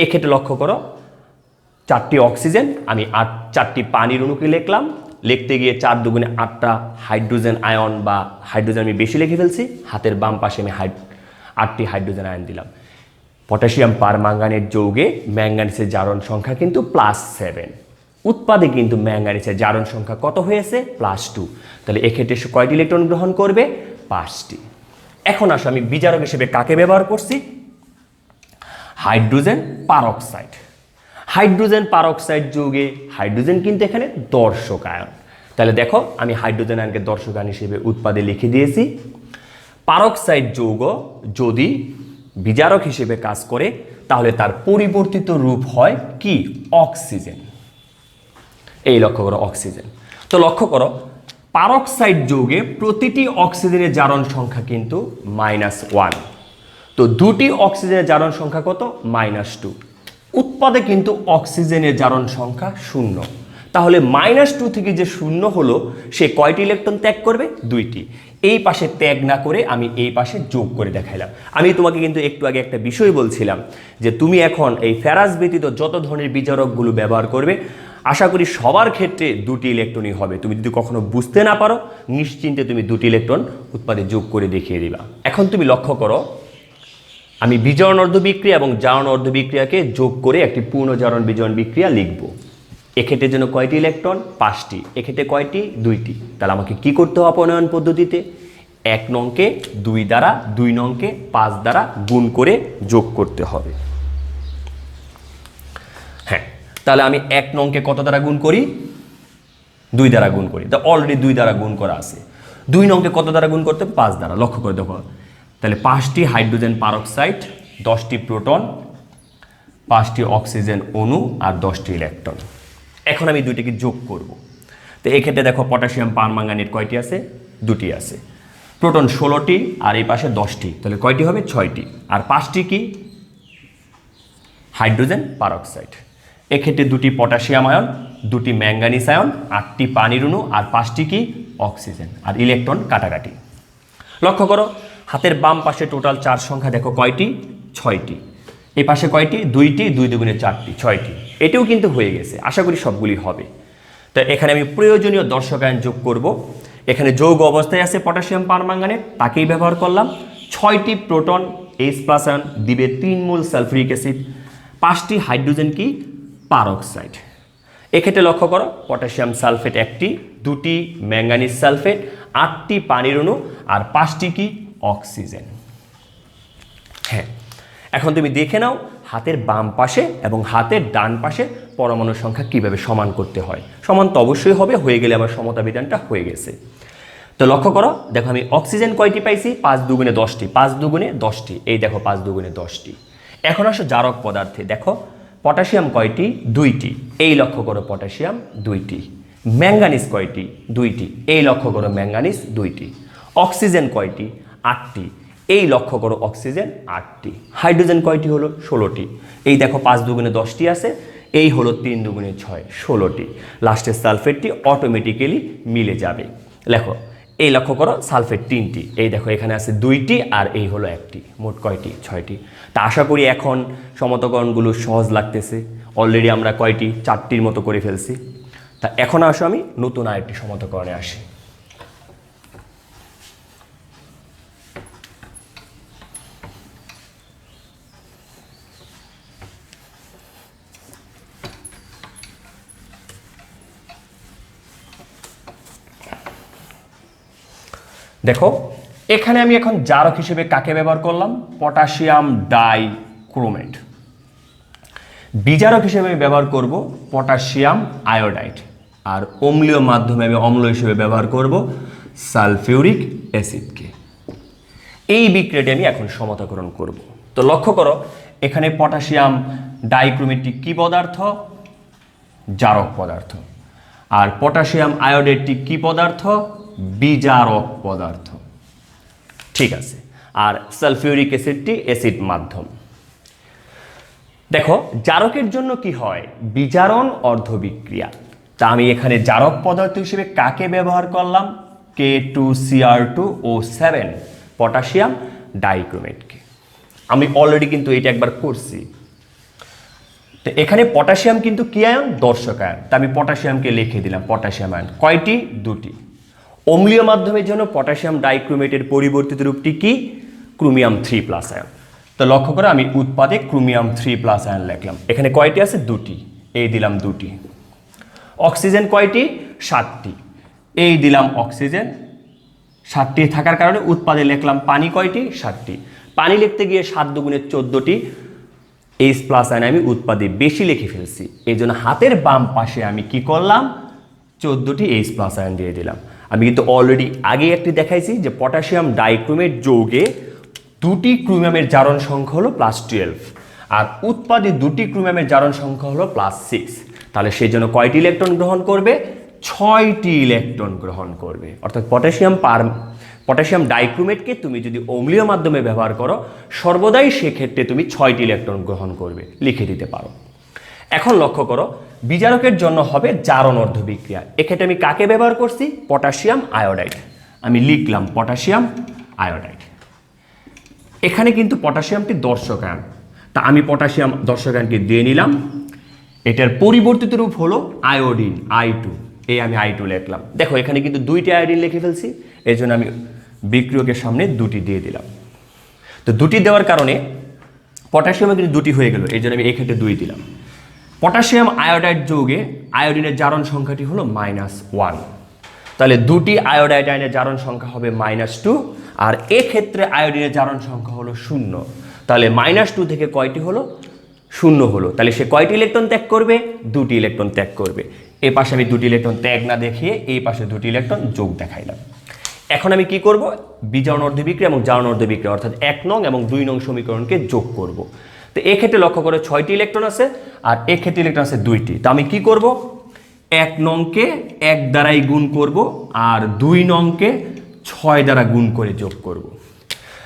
এক্ষেত্রে লক্ষ্য করো, 4টি অক্সিজেন, আমি 4টি পানির অণুকে লিখলাম। লিখতে গিয়ে 4 দুগুণে 8টা হাইড্রোজেন আয়ন বা হাইড্রোজেন আমি বেশি লিখে ফেলছি। হাতের বাম পাশে আমি 8টি হাইড্রোজেন আয়ন দিলাম। পটাশিয়াম পারম্যাঙ্গানেট যৌগে ম্যাঙ্গানিজের জারণ সংখ্যা কিন্তু +7। উৎপাদে কিন্তু ম্যাঙ্গানিজের জারণ সংখ্যা কত হয়েছে? +2। তাহলে এক্ষেত্রে কয়টি ইলেকট্রন গ্রহণ করবে? 5টি। এখন আসো আমি বিজারক হিসেবে কাকে ব্যবহার করছি? Hydrogen peroxide. হাইড্রোজেন পারঅক্সাইড যৌগে হাইড্রোজেন কিন্তু এখানে দর্শক আয়ন। তাহলে দেখো আমি হাইড্রোজেন আয়নকে দর্শক আয়ন হিসেবে উৎপাদে লিখে দিয়েছি। পারঅক্সাইড যৌগ যদি বিজারক হিসেবে কাজ করে তাহলে তার পরিবর্তিত রূপ হয় কি? অক্সিজেন। এই লক্ষ্য করো, অক্সিজেন। তো লক্ষ্য করো পারঅক্সাইড যৌগে প্রতিটি অক্সিজেনের জারণ সংখ্যা কিন্তু -1। তো দুটি অক্সিজেনের জারণ সংখ্যা কত? -2। উৎপাদে কিন্তু অক্সিজেনের জারণ সংখ্যা 0। তাহলে -2 থেকে যে 0 হলো সে কয়টি ইলেকট্রন ত্যাগ করবে? 2টি। এই পাশে ত্যাগ না করে আমি এই পাশে যোগ করে দেখাইলাম। আমি তোমাকে কিন্তু একটু আগে একটা বিষয় বলছিলাম যে তুমি এখন এই ফেরাস ব্যতীত যত ধরনের বিজারকগুলো ব্যবহার করবে আশা করি সবার ক্ষেত্রে 2টি ইলেকট্রনই হবে। তুমি যদি কখনো বুঝতে না পারো নিশ্চিন্তে তুমি 2টি ইলেকট্রন উৎপাদে যোগ করে দেখিয়ে দিবা। এখন তুমি লক্ষ্য করো আমি বিজারণ অর্ধবিক্রিয়া এবং জারণ অর্ধবিক্রিয়াকে যোগ করে একটি পূর্ণ জারণ বিজারণ বিক্রিয়া লিখব। এক্ষেত্রে জন্য কয়টি ইলেকট্রন? 5টি। এক্ষেত্রে কয়টি? 2টি। তাহলে আমাকে কি করতে হবে অপনয়ন পদ্ধতিতে? 1 নংকে 2 দ্বারা, 2 নংকে 5 দ্বারা গুণ করে যোগ করতে হবে। হ্যাঁ, তাহলে আমি 1 নংকে কত দ্বারা গুণ করি? 2 দ্বারা গুণ করি। তো অলরেডি 2 দ্বারা গুণ করা আছে। 2 নংকে কত দ্বারা গুণ করতে হবে? 5 দ্বারা। লক্ষ্য করে দেখো তাহলে 5টি হাইড্রোজেন পারঅক্সাইড, 10টি প্রোটন, 5টি অক্সিজেন অণু আর 10টি ইলেকট্রন। এখন আমি 2টিকে যোগ করব। তো এক্ষেত্রে দেখো পটাশিয়াম পারম্যাঙ্গানেট কয়টি আছে? 2টি আছে। প্রোটন 16টি আর এই পাশে 10টি, তাহলে কয়টি হবে? 6টি। আর 5টি কি? Hydrogen peroxide. এক্ষেত্রে 2টি পটাশিয়াম আয়ন, 2টি ম্যাঙ্গানিজ আয়ন, 8টি পানির অণু আর 5টি কি? অক্সিজেন। আর ইলেকট্রন কাটাকাটি। লক্ষ্য করো হাতের বাম পাশে টোটাল 4 সংখ্যা দেখো কয়টি? 6টি। এই পাশে কয়টি? 2টি, 2 দুগুণে 4টি, 6টি। এটিও কিন্তু হয়ে গেছে। আশা করি সবগুলি হবে। তো এখানে আমি প্রয়োজনীয় দর্শক আয়ন যোগ করব। এখানে যৌগ অবস্থায় আছে পটাশিয়াম পারম্যাঙ্গানেট, তাকেই ব্যবহার করলাম। 6টি প্রোটন H+ আয়ন দিবে 3 মোল সালফিউরিক অ্যাসিড, 5টি হাইড্রোজেন কি? পারঅক্সাইড। এক্ষেত্রে লক্ষ্য করো পটাশিয়াম সালফেট 1টি, 2টি ম্যাঙ্গানিজ সালফেট, 8টি পানির অণু আর 5টি কি? অক্সিজেন। হ্যাঁ, এখন তুমি দেখে নাও হাতের বাম পাশে এবং হাতের ডান পাশে পরমাণুর সংখ্যা কিভাবে সমান করতে হয়। সমান তো অবশ্যই হবে, হয়ে গেলে আবার সমতা বিধানটা হয়ে গেছে। তো লক্ষ্য করো দেখো আমি অক্সিজেন কয়টি পাইছি? 5 দুগুণে 10টি, 5 দুগুণে 10টি। এই দেখো 5 দুগুণে 10টি। এখন আসো জারক পদার্থে, দেখো পটাশিয়াম কয়টি? 2টি। এই লক্ষ্য করো পটাশিয়াম 2টি। ম্যাঙ্গানিজ কয়টি? 2টি। এই লক্ষ্য করো ম্যাঙ্গানিজ 2টি। অক্সিজেন কয়টি? 8টি। এই লক্ষ্য করো অক্সিজেন 8টি। হাইড্রোজেন কয়টি হলো? 16টি। এই দেখো 5 দুগুণে 10টি আছে, এই হলো 3 দুগুণে 6, 16টি। লাস্টের সালফেটটি অটোমেটিক্যালি মিলে যাবে। লেখো এই লক্ষ্য করো সালফেট 3টি, এই দেখো এখানে আছে 2টি আর এই হলো 1টি। মোট কয়টি? 6টি। তা আশা করি এখন সমতাকরণগুলো সহজ লাগতেছে। অলরেডি আমরা কয়টি? 4টির মতো করে ফেলছি। তা এখন আসো আমি নতুন আরেকটি সমতাকরণে আসি। দেখো এখানে আমি এখন জারক হিসেবে কাকে ব্যবহার করলাম? Potassium dichromate. বিজারক হিসেবে আমি ব্যবহার করব পটাশিয়াম আয়োডাইড। আর অম্লীয় মাধ্যমে আমি অম্ল হিসেবে ব্যবহার করব সালফিউরিক অ্যাসিডকে। এই বিক্রিয়াটি আমি এখন সমতাকরণ করব। তো লক্ষ্য করো এখানে পটাশিয়াম ডাইক্রোমেটটি কি পদার্থ? জারক পদার্থ। আর পটাশিয়াম আয়োডাইডটি কি পদার্থ? বিজারক পদার্থ। ঠিক আছে। আর সালফিউরিক অ্যাসিডটি অ্যাসিড মাধ্যম। দেখো জারকের জন্য কি হয়? বিজারণ অর্ধবিক্রিয়া। তা আমি এখানে জারক পদার্থ হিসেবে কাকে ব্যবহার করলাম? K2Cr2O7 potassium ডাইক্রোমেটকে। আমি অলরেডি কিন্তু এটা একবার করছি। তো এখানে পটাশিয়াম কিন্তু কি আয়ন? দর্শক আয়ন। তা আমি পটাশিয়ামকে লিখে দিলাম পটাশিয়াম আয়ন। কয়টি? 2টি। অম্লীয় মাধ্যমের জন্য পটাশিয়াম ডাইক্রোমেটের পরিবর্তিত রূপটি কি? Chromium 3+ ion. তো লক্ষ্য করে আমি উৎপাদে ক্রোমিয়াম 3+ আয়ন লিখলাম। এখানে কয়টি আছে? 2টি। এই দিলাম 2টি। অক্সিজেন কয়টি? 7টি। এই দিলাম অক্সিজেন 7টি থাকার কারণে উৎপাদে লিখলাম পানি কয়টি 7টি। পানি লিখতে গিয়ে 7 দুগুণে 14টি H প্লাস আয়ন আমি উৎপাদে বেশি লিখে ফেলছি, এই জন্য হাতের বাম পাশে আমি কি করলাম 14টি H প্লাস আয়ন দিয়ে দিলাম। আমি কিন্তু অলরেডি আগে একটি দেখাইছি যে পটাশিয়াম ডাইক্রোমেট যৌগে 2টি ক্রোমিয়ামের জারণ সংখ্যা হলো +12 আর উৎপাদে 2টি ক্রোমিয়ামের জারণ সংখ্যা হলো +6। তাহলে সেই জন্য কয়টি ইলেকট্রন গ্রহণ করবে 6টি ইলেকট্রন গ্রহণ করবে। অর্থাৎ পটাশিয়াম ডাইক্রোমেটকে তুমি যদি অম্লীয় মাধ্যমে ব্যবহার করো সর্বদাই সেক্ষেত্রে তুমি 6টি ইলেকট্রন গ্রহণ করবে, লিখে দিতে পারো। এখন লক্ষ্য করো বিজারকের জন্য হবে জারণ অর্ধবিক্রিয়া। এক্ষেত্রে আমি কাকে ব্যবহার করছি পটাশিয়াম আয়োডাইড। আমি লিখলাম পটাশিয়াম আয়োডাইড। এখানে কিন্তু পটাশিয়ামটি দর্শক আয়ন, তা আমি পটাশিয়াম দর্শক আয়নকে দিয়ে নিলাম। এটার পরিবর্তিত রূপ হলো আয়োডিন I2, এই আমি I2 লিখলাম। দেখো এখানে কিন্তু 2টি আয়োডিন লিখে ফেলছি, এই জন্য আমি বিক্রিয়কের সামনে 2টি দিয়ে দিলাম। তো 2টি দেওয়ার কারণে পটাশিয়ামে কিন্তু 2টি হয়ে গেল, এই জন্য আমি এক্ষেত্রে 2 দিলাম। পটাশিয়াম আয়োডাইড যৌগে আয়োডিনের জারণ সংখ্যাটি হলো -1, তাহলে 2টি আয়োডাইড আয়নের জারণ সংখ্যা হবে -2 আর এক্ষেত্রে আয়োডিনের জারণ সংখ্যা হলো 0। তাহলে -2 থেকে কয়টি হলো 0 হলো, তাহলে সে কয়টি ইলেকট্রন ত্যাগ করবে 2টি ইলেকট্রন ত্যাগ করবে। এই পাশে আমি 2টি ইলেকট্রন ত্যাগ না দেখিয়ে এই পাশে 2টি ইলেকট্রন যোগ দেখাইলাম। এখন আমি কি করব বিজারণ অর্ধবিক্রিয়া এবং জারণ অর্ধবিক্রিয়া অর্থাৎ 1 নং এবং 2 নং সমীকরণকে যোগ করব। তো এক্ষেত্রে লক্ষ্য করে 6টি ইলেকট্রন আছে আর এক্ষেত্রে ইলেকট্রন আছে 2টি। তো আমি কি করব 1 নংকে 1 দ্বারাই গুণ করব আর 2 নংকে 6 দ্বারা গুণ করে যোগ করব।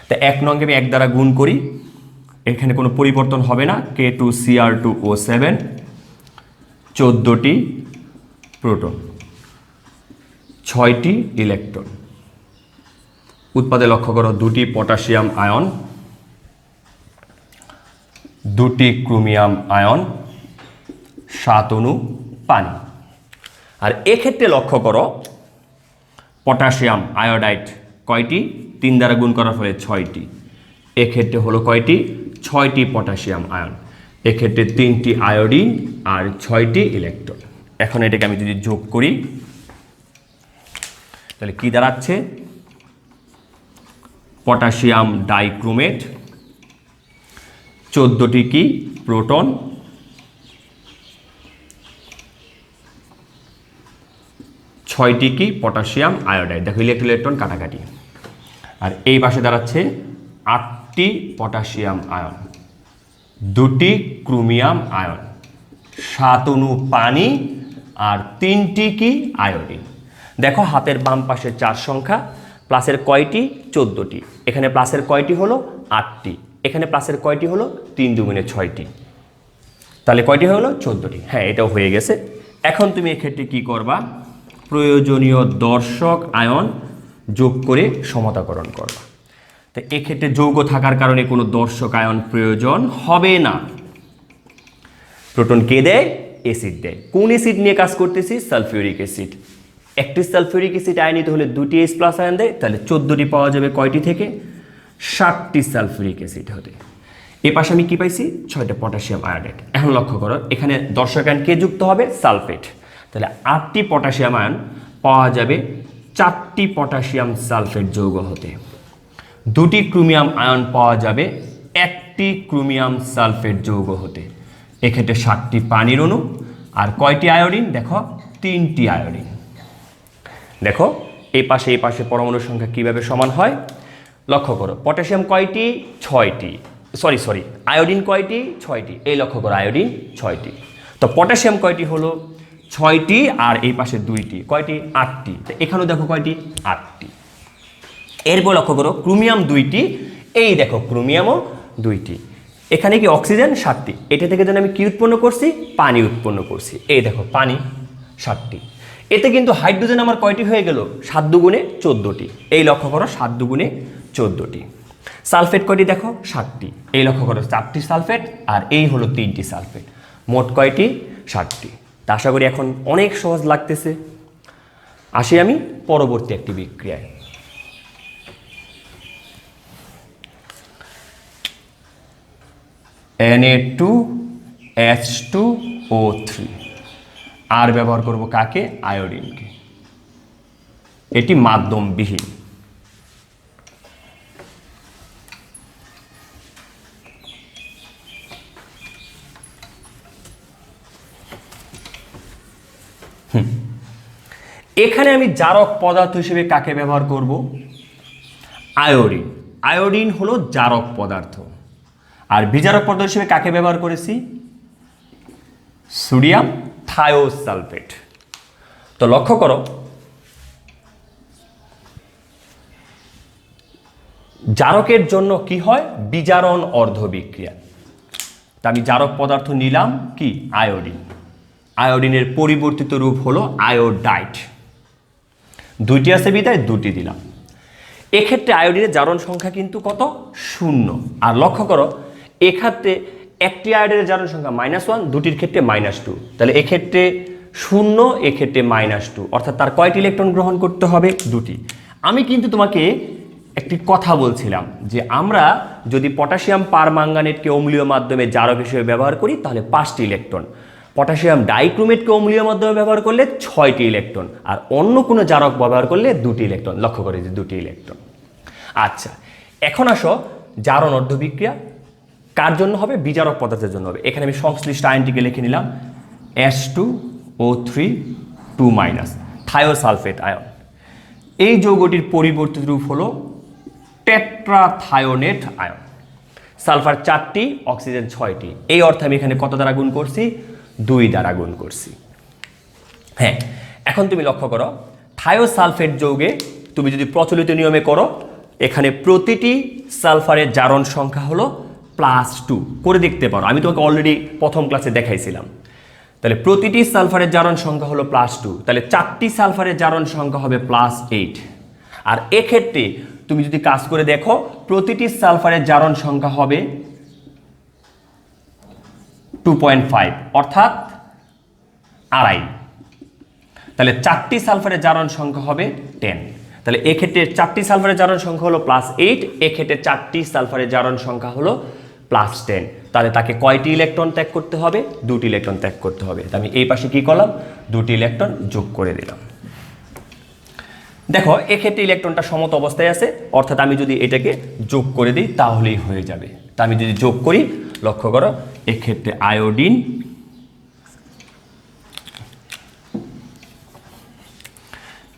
তো 1 নংকে আমি 1 দ্বারা গুণ করি, এখানে কোনো পরিবর্তন হবে না, K2Cr2O7 14টি প্রোটন 6টি ইলেকট্রন। উৎপাদে লক্ষ্য করো 2টি পটাশিয়াম আয়ন 2টি ক্রোমিয়াম আয়ন 7 অণু পানি। আর এক্ষেত্রে লক্ষ্য করো পটাশিয়াম আয়োডাইড কয়টি 3 দ্বারা গুণ করার ফলে 6টি। এক্ষেত্রে হলো কয়টি 6টি পটাশিয়াম আয়ন, এক্ষেত্রে 3টি আয়োডিন আর 6টি ইলেকট্রন। এখন এটাকে আমি যদি যোগ করি তাহলে কি দাঁড়াচ্ছে পটাশিয়াম ডাইক্রোমেট 14টি কি প্রোটন 6টি কি পটাশিয়াম আয়োডাইড। দেখো ইলেকট্রন কাটাকাটি। আর এই পাশে দাঁড়াচ্ছে 8টি পটাশিয়াম আয়ন 2টি ক্রোমিয়াম আয়ন 7 অণু পানি আর 3টি কি আয়োডিন। দেখো হাতের বাম পাশে 4 সংখ্যা, প্লাসের কয়টি 14টি, এখানে প্লাসের কয়টি হলো 8টি, এখানে প্লাসের কয়টি হলো 3 দুগুণে 6টি, তাহলে কয়টি হলো 14টি। হ্যাঁ এটাও হয়ে গেছে। এখন তুমি এক্ষেত্রে কি করবা প্রয়োজনীয় দর্শক আয়ন যোগ করে সমতাকরণ করবা। তো এক্ষেত্রে যৌগ থাকার কারণে কোনো দর্শক আয়ন প্রয়োজন হবে না। প্রোটন কে দেয় অ্যাসিড দেয়। কোন অ্যাসিড নিয়ে কাজ করতেছি সালফিউরিক অ্যাসিড। একটি সালফিউরিক অ্যাসিড আয়নিত হলে 2টি H প্লাস আয়ন দেয়, তাহলে 14টি পাওয়া যাবে কয়টি থেকে 60টি সালফিউরিক অ্যাসিড হতে। এ পাশে আমি কি পাইছি 6টা পটাশিয়াম আয়োডাইড। এখন লক্ষ্য করো এখানে দর্শক আয়ন কে যুক্ত হবে সালফেট, তাহলে 8টি পটাশিয়াম আয়ন পাওয়া যাবে 4টি পটাশিয়াম সালফেট যৌগ হতে। 2টি ক্রোমিয়াম আয়ন পাওয়া যাবে 1টি ক্রোমিয়াম সালফেট যৌগ হতে। এক্ষেত্রে 7টি পানির অণু আর কয়টি আয়োডিন দেখো 3টি আয়োডিন। দেখো এই পাশে পরমাণুর সংখ্যা কিভাবে সমান হয় লক্ষ্য করো। পটাশিয়াম কয়টি 6টি, সরি আয়োডিন কয়টি 6টি, এই লক্ষ্য করো আয়োডিন 6টি। তো পটাশিয়াম কয়টি হলো 6টি আর এই পাশে 2টি কয়টি 8টি, তো এখানেও দেখো কয়টি 8টি। এরপর লক্ষ্য করো ক্রোমিয়াম 2টি, এই দেখো ক্রোমিয়ামও 2টি। এখানে কি অক্সিজেন 7টি, এটা থেকে যেন আমি কি উৎপন্ন করছি পানি উৎপন্ন করছি, এই দেখো পানি 7টি। এতে কিন্তু হাইড্রোজেন আমার কয়টি হয়ে গেল 7 দুগুণে 14টি, এই লক্ষ্য করো 7 দুগুণে 14টি। সালফেট কয়টি দেখো 7টি, এই লক্ষ্য করো 4টি সালফেট আর এই হলো 3টি সালফেট, মোট কয়টি 7টি। তা আশা করি এখন অনেক সহজ লাগতেছে। আসি আমি পরবর্তী একটি বিক্রিয়ায়। Na2H2O3 আর ব্যবহার করব কাকে আয়োডিনকে। এটি মাধ্যমবিহীন। এখানে আমি জারক পদার্থ হিসেবে কাকে ব্যবহার করব? আয়োডিন। আয়োডিন হলো জারক পদার্থ। আর বিজারক পদার্থ হিসেবে কাকে ব্যবহার করেছি? Sodium thiosulphate. তো লক্ষ্য করো, জারকের জন্য কি হয়? বিজারণ অর্ধ বিক্রিয়া। তা আমি জারক পদার্থ নিলাম কি? আয়োডিন। আয়োডিনের পরিবর্তিত রূপ হলো আয়োডাইড। দুইটি আছে বিদায় দুটি দিলাম। এক্ষেত্রে আয়োডিনের জারণ সংখ্যা কিন্তু কত? 0। আর লক্ষ্য করো, এক্ষেত্রে একটি আয়োডিনের জারণ সংখ্যা -1, দুটির ক্ষেত্রে -2। তাহলে এক্ষেত্রে 0, এক্ষেত্রে -2, অর্থাৎ তার কয়টি ইলেকট্রন গ্রহণ করতে হবে? দুটি। আমি কিন্তু তোমাকে একটি কথা বলছিলাম যে আমরা যদি পটাশিয়াম পারম্যাঙ্গানেটকে অম্লীয় মাধ্যমে জারক হিসেবে ব্যবহার করি তাহলে 5টি ইলেকট্রন, পটাশিয়াম ডাইক্রোমেটকে অম্লীয় মাধ্যমে ব্যবহার করলে 6টি ইলেকট্রন, আর অন্য কোনো জারক ব্যবহার করলে 2টি ইলেকট্রন। লক্ষ্য করে যে 2টি ইলেকট্রন। আচ্ছা, এখন আসো জারণ অর্ধ বিক্রিয়া কার জন্য হবে? বিজারক পদার্থের জন্য হবে। এখানে আমি সংশ্লিষ্ট আয়নটিকে লিখে নিলাম H2O3 2- থায়োসালফেট আয়ন। এই যৌগটির পরিবর্তিত রূপ হলো টেট্রাথায়োনেট আয়ন। সালফার 4টি, অক্সিজেন 6টি। এই অর্থে আমি এখানে কত দ্বারা গুণ করছি? 2 দ্বারা গুণ করছি। হ্যাঁ, এখন তুমি লক্ষ্য করো, থায়োসালফেট যৌগে তুমি যদি প্রচলিত নিয়মে করো, এখানে প্রতিটি সালফারের জারণ সংখ্যা হলো +2 করে দেখতে পারো। আমি তোমাকে অলরেডি প্রথম ক্লাসে দেখাইছিলাম। তাহলে প্রতিটি সালফারের জারণ সংখ্যা হলো +2, তাহলে 4টি সালফারের জারণ সংখ্যা হবে +8। আর এক্ষেত্রে তুমি যদি কাজ করে দেখো, প্রতিটি সালফারের জারণ সংখ্যা হবে 2.5, অর্থাৎ 2.5। তাহলে 4টি সালফারের জারণ সংখ্যা হবে 10। তাহলে এক্ষেত্রে 4টি সালফারের জারণ সংখ্যা হলো +8, এক্ষেত্রে 4টি সালফারের জারণ সংখ্যা হলো +10। তাহলে তাকে কয়টি ইলেকট্রন ত্যাগ করতে হবে? 2টি ইলেকট্রন ত্যাগ করতে হবে। তো আমি এই পাশে কি করলাম? 2টি ইলেকট্রন যোগ করে দিলাম। দেখো, এক্ষেত্রে ইলেকট্রনটা সমত অবস্থায় আছে, অর্থাৎ আমি যদি এটাকে যোগ করে দিই তাহলেই হয়ে যাবে। তা আমি যদি যোগ করি, লক্ষ্য করো, এক্ষেত্রে আয়োডিন,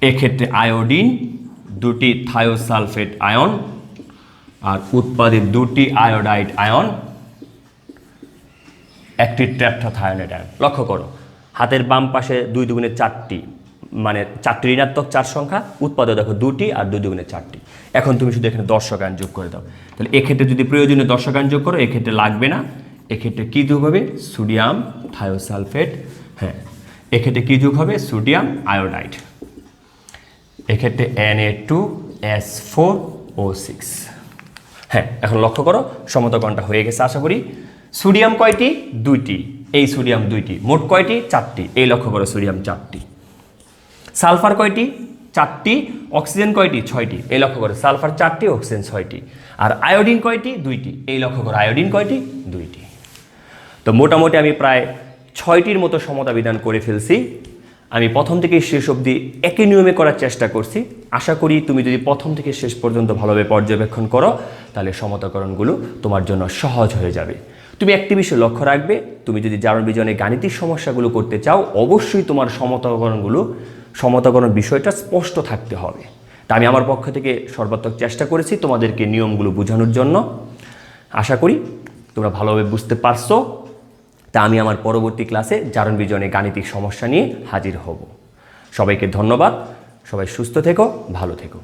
এক্ষেত্রে আয়োডিন, 2টি থায়োসালফেট আয়ন, আর উৎপাদিত 2টি আয়োডাইড আয়ন, একটি টেট্রাথায়োনেট আয়ন। লক্ষ্য করো, হাতের বাম পাশে 2 দুগুণে 4টি, মানে 4টি ঋণাত্মক 4 সংখ্যা, উৎপাদক দেখো 2টি আর 2 দুগুণে 4টি। এখন তুমি শুধু এখানে দর্শক আয়ন যোগ করে দাও। তাহলে এক্ষেত্রে যদি প্রয়োজনীয় দর্শক আয়ন যোগ করো, এক্ষেত্রে লাগবে না। এক্ষেত্রে কি যোগ হবে? Sodium thiosulphate. হ্যাঁ, এক্ষেত্রে কি যোগ হবে? Sodium iodide. এক্ষেত্রে Na2S4O6। হ্যাঁ, এখন লক্ষ্য করো, সমতকণটা হয়ে গেছে আশা করি। সোডিয়াম কয়টি? 2টি। এই সোডিয়াম 2টি। মোট কয়টি? 4টি। এই লক্ষ্য করো, সোডিয়াম 4টি। সালফার কয়টি? 4টি। অক্সিজেন কয়টি? 6টি। এই লক্ষ্য করো, সালফার 4টি, অক্সিজেন 6টি। আর আয়োডিন কয়টি? 2টি। এই লক্ষ্য করো, আয়োডিন কয়টি? 2টি। তো মোটামুটি আমি প্রায় 6টির মতো সমতা বিধান করে ফেলছি। আমি প্রথম থেকে শেষ অবধি একই নিয়মে করার চেষ্টা করছি। আশা করি তুমি যদি প্রথম থেকে শেষ পর্যন্ত ভালোভাবে পর্যবেক্ষণ করো, তাহলে সমতাকরণগুলো তোমার জন্য সহজ হয়ে যাবে। তুমি একটি বিষয় লক্ষ্য রাখবে, তুমি যদি জারণ বিজারণের গাণিতিক সমস্যাগুলো করতে চাও, অবশ্যই তোমার সমতাকরণ বিষয়টা স্পষ্ট থাকতে হবে। তা আমি আমার পক্ষ থেকে সর্বাত্মক চেষ্টা করেছি তোমাদেরকে নিয়মগুলো বোঝানোর জন্য। আশা করি তোমরা ভালোভাবে বুঝতে পারছো। তা আমি আমার পরবর্তী ক্লাসে জারণ বিজারণের গাণিতিক সমস্যা নিয়ে হাজির হব। সবাইকে ধন্যবাদ। সবাই সুস্থ থেকো, ভালো থেকো।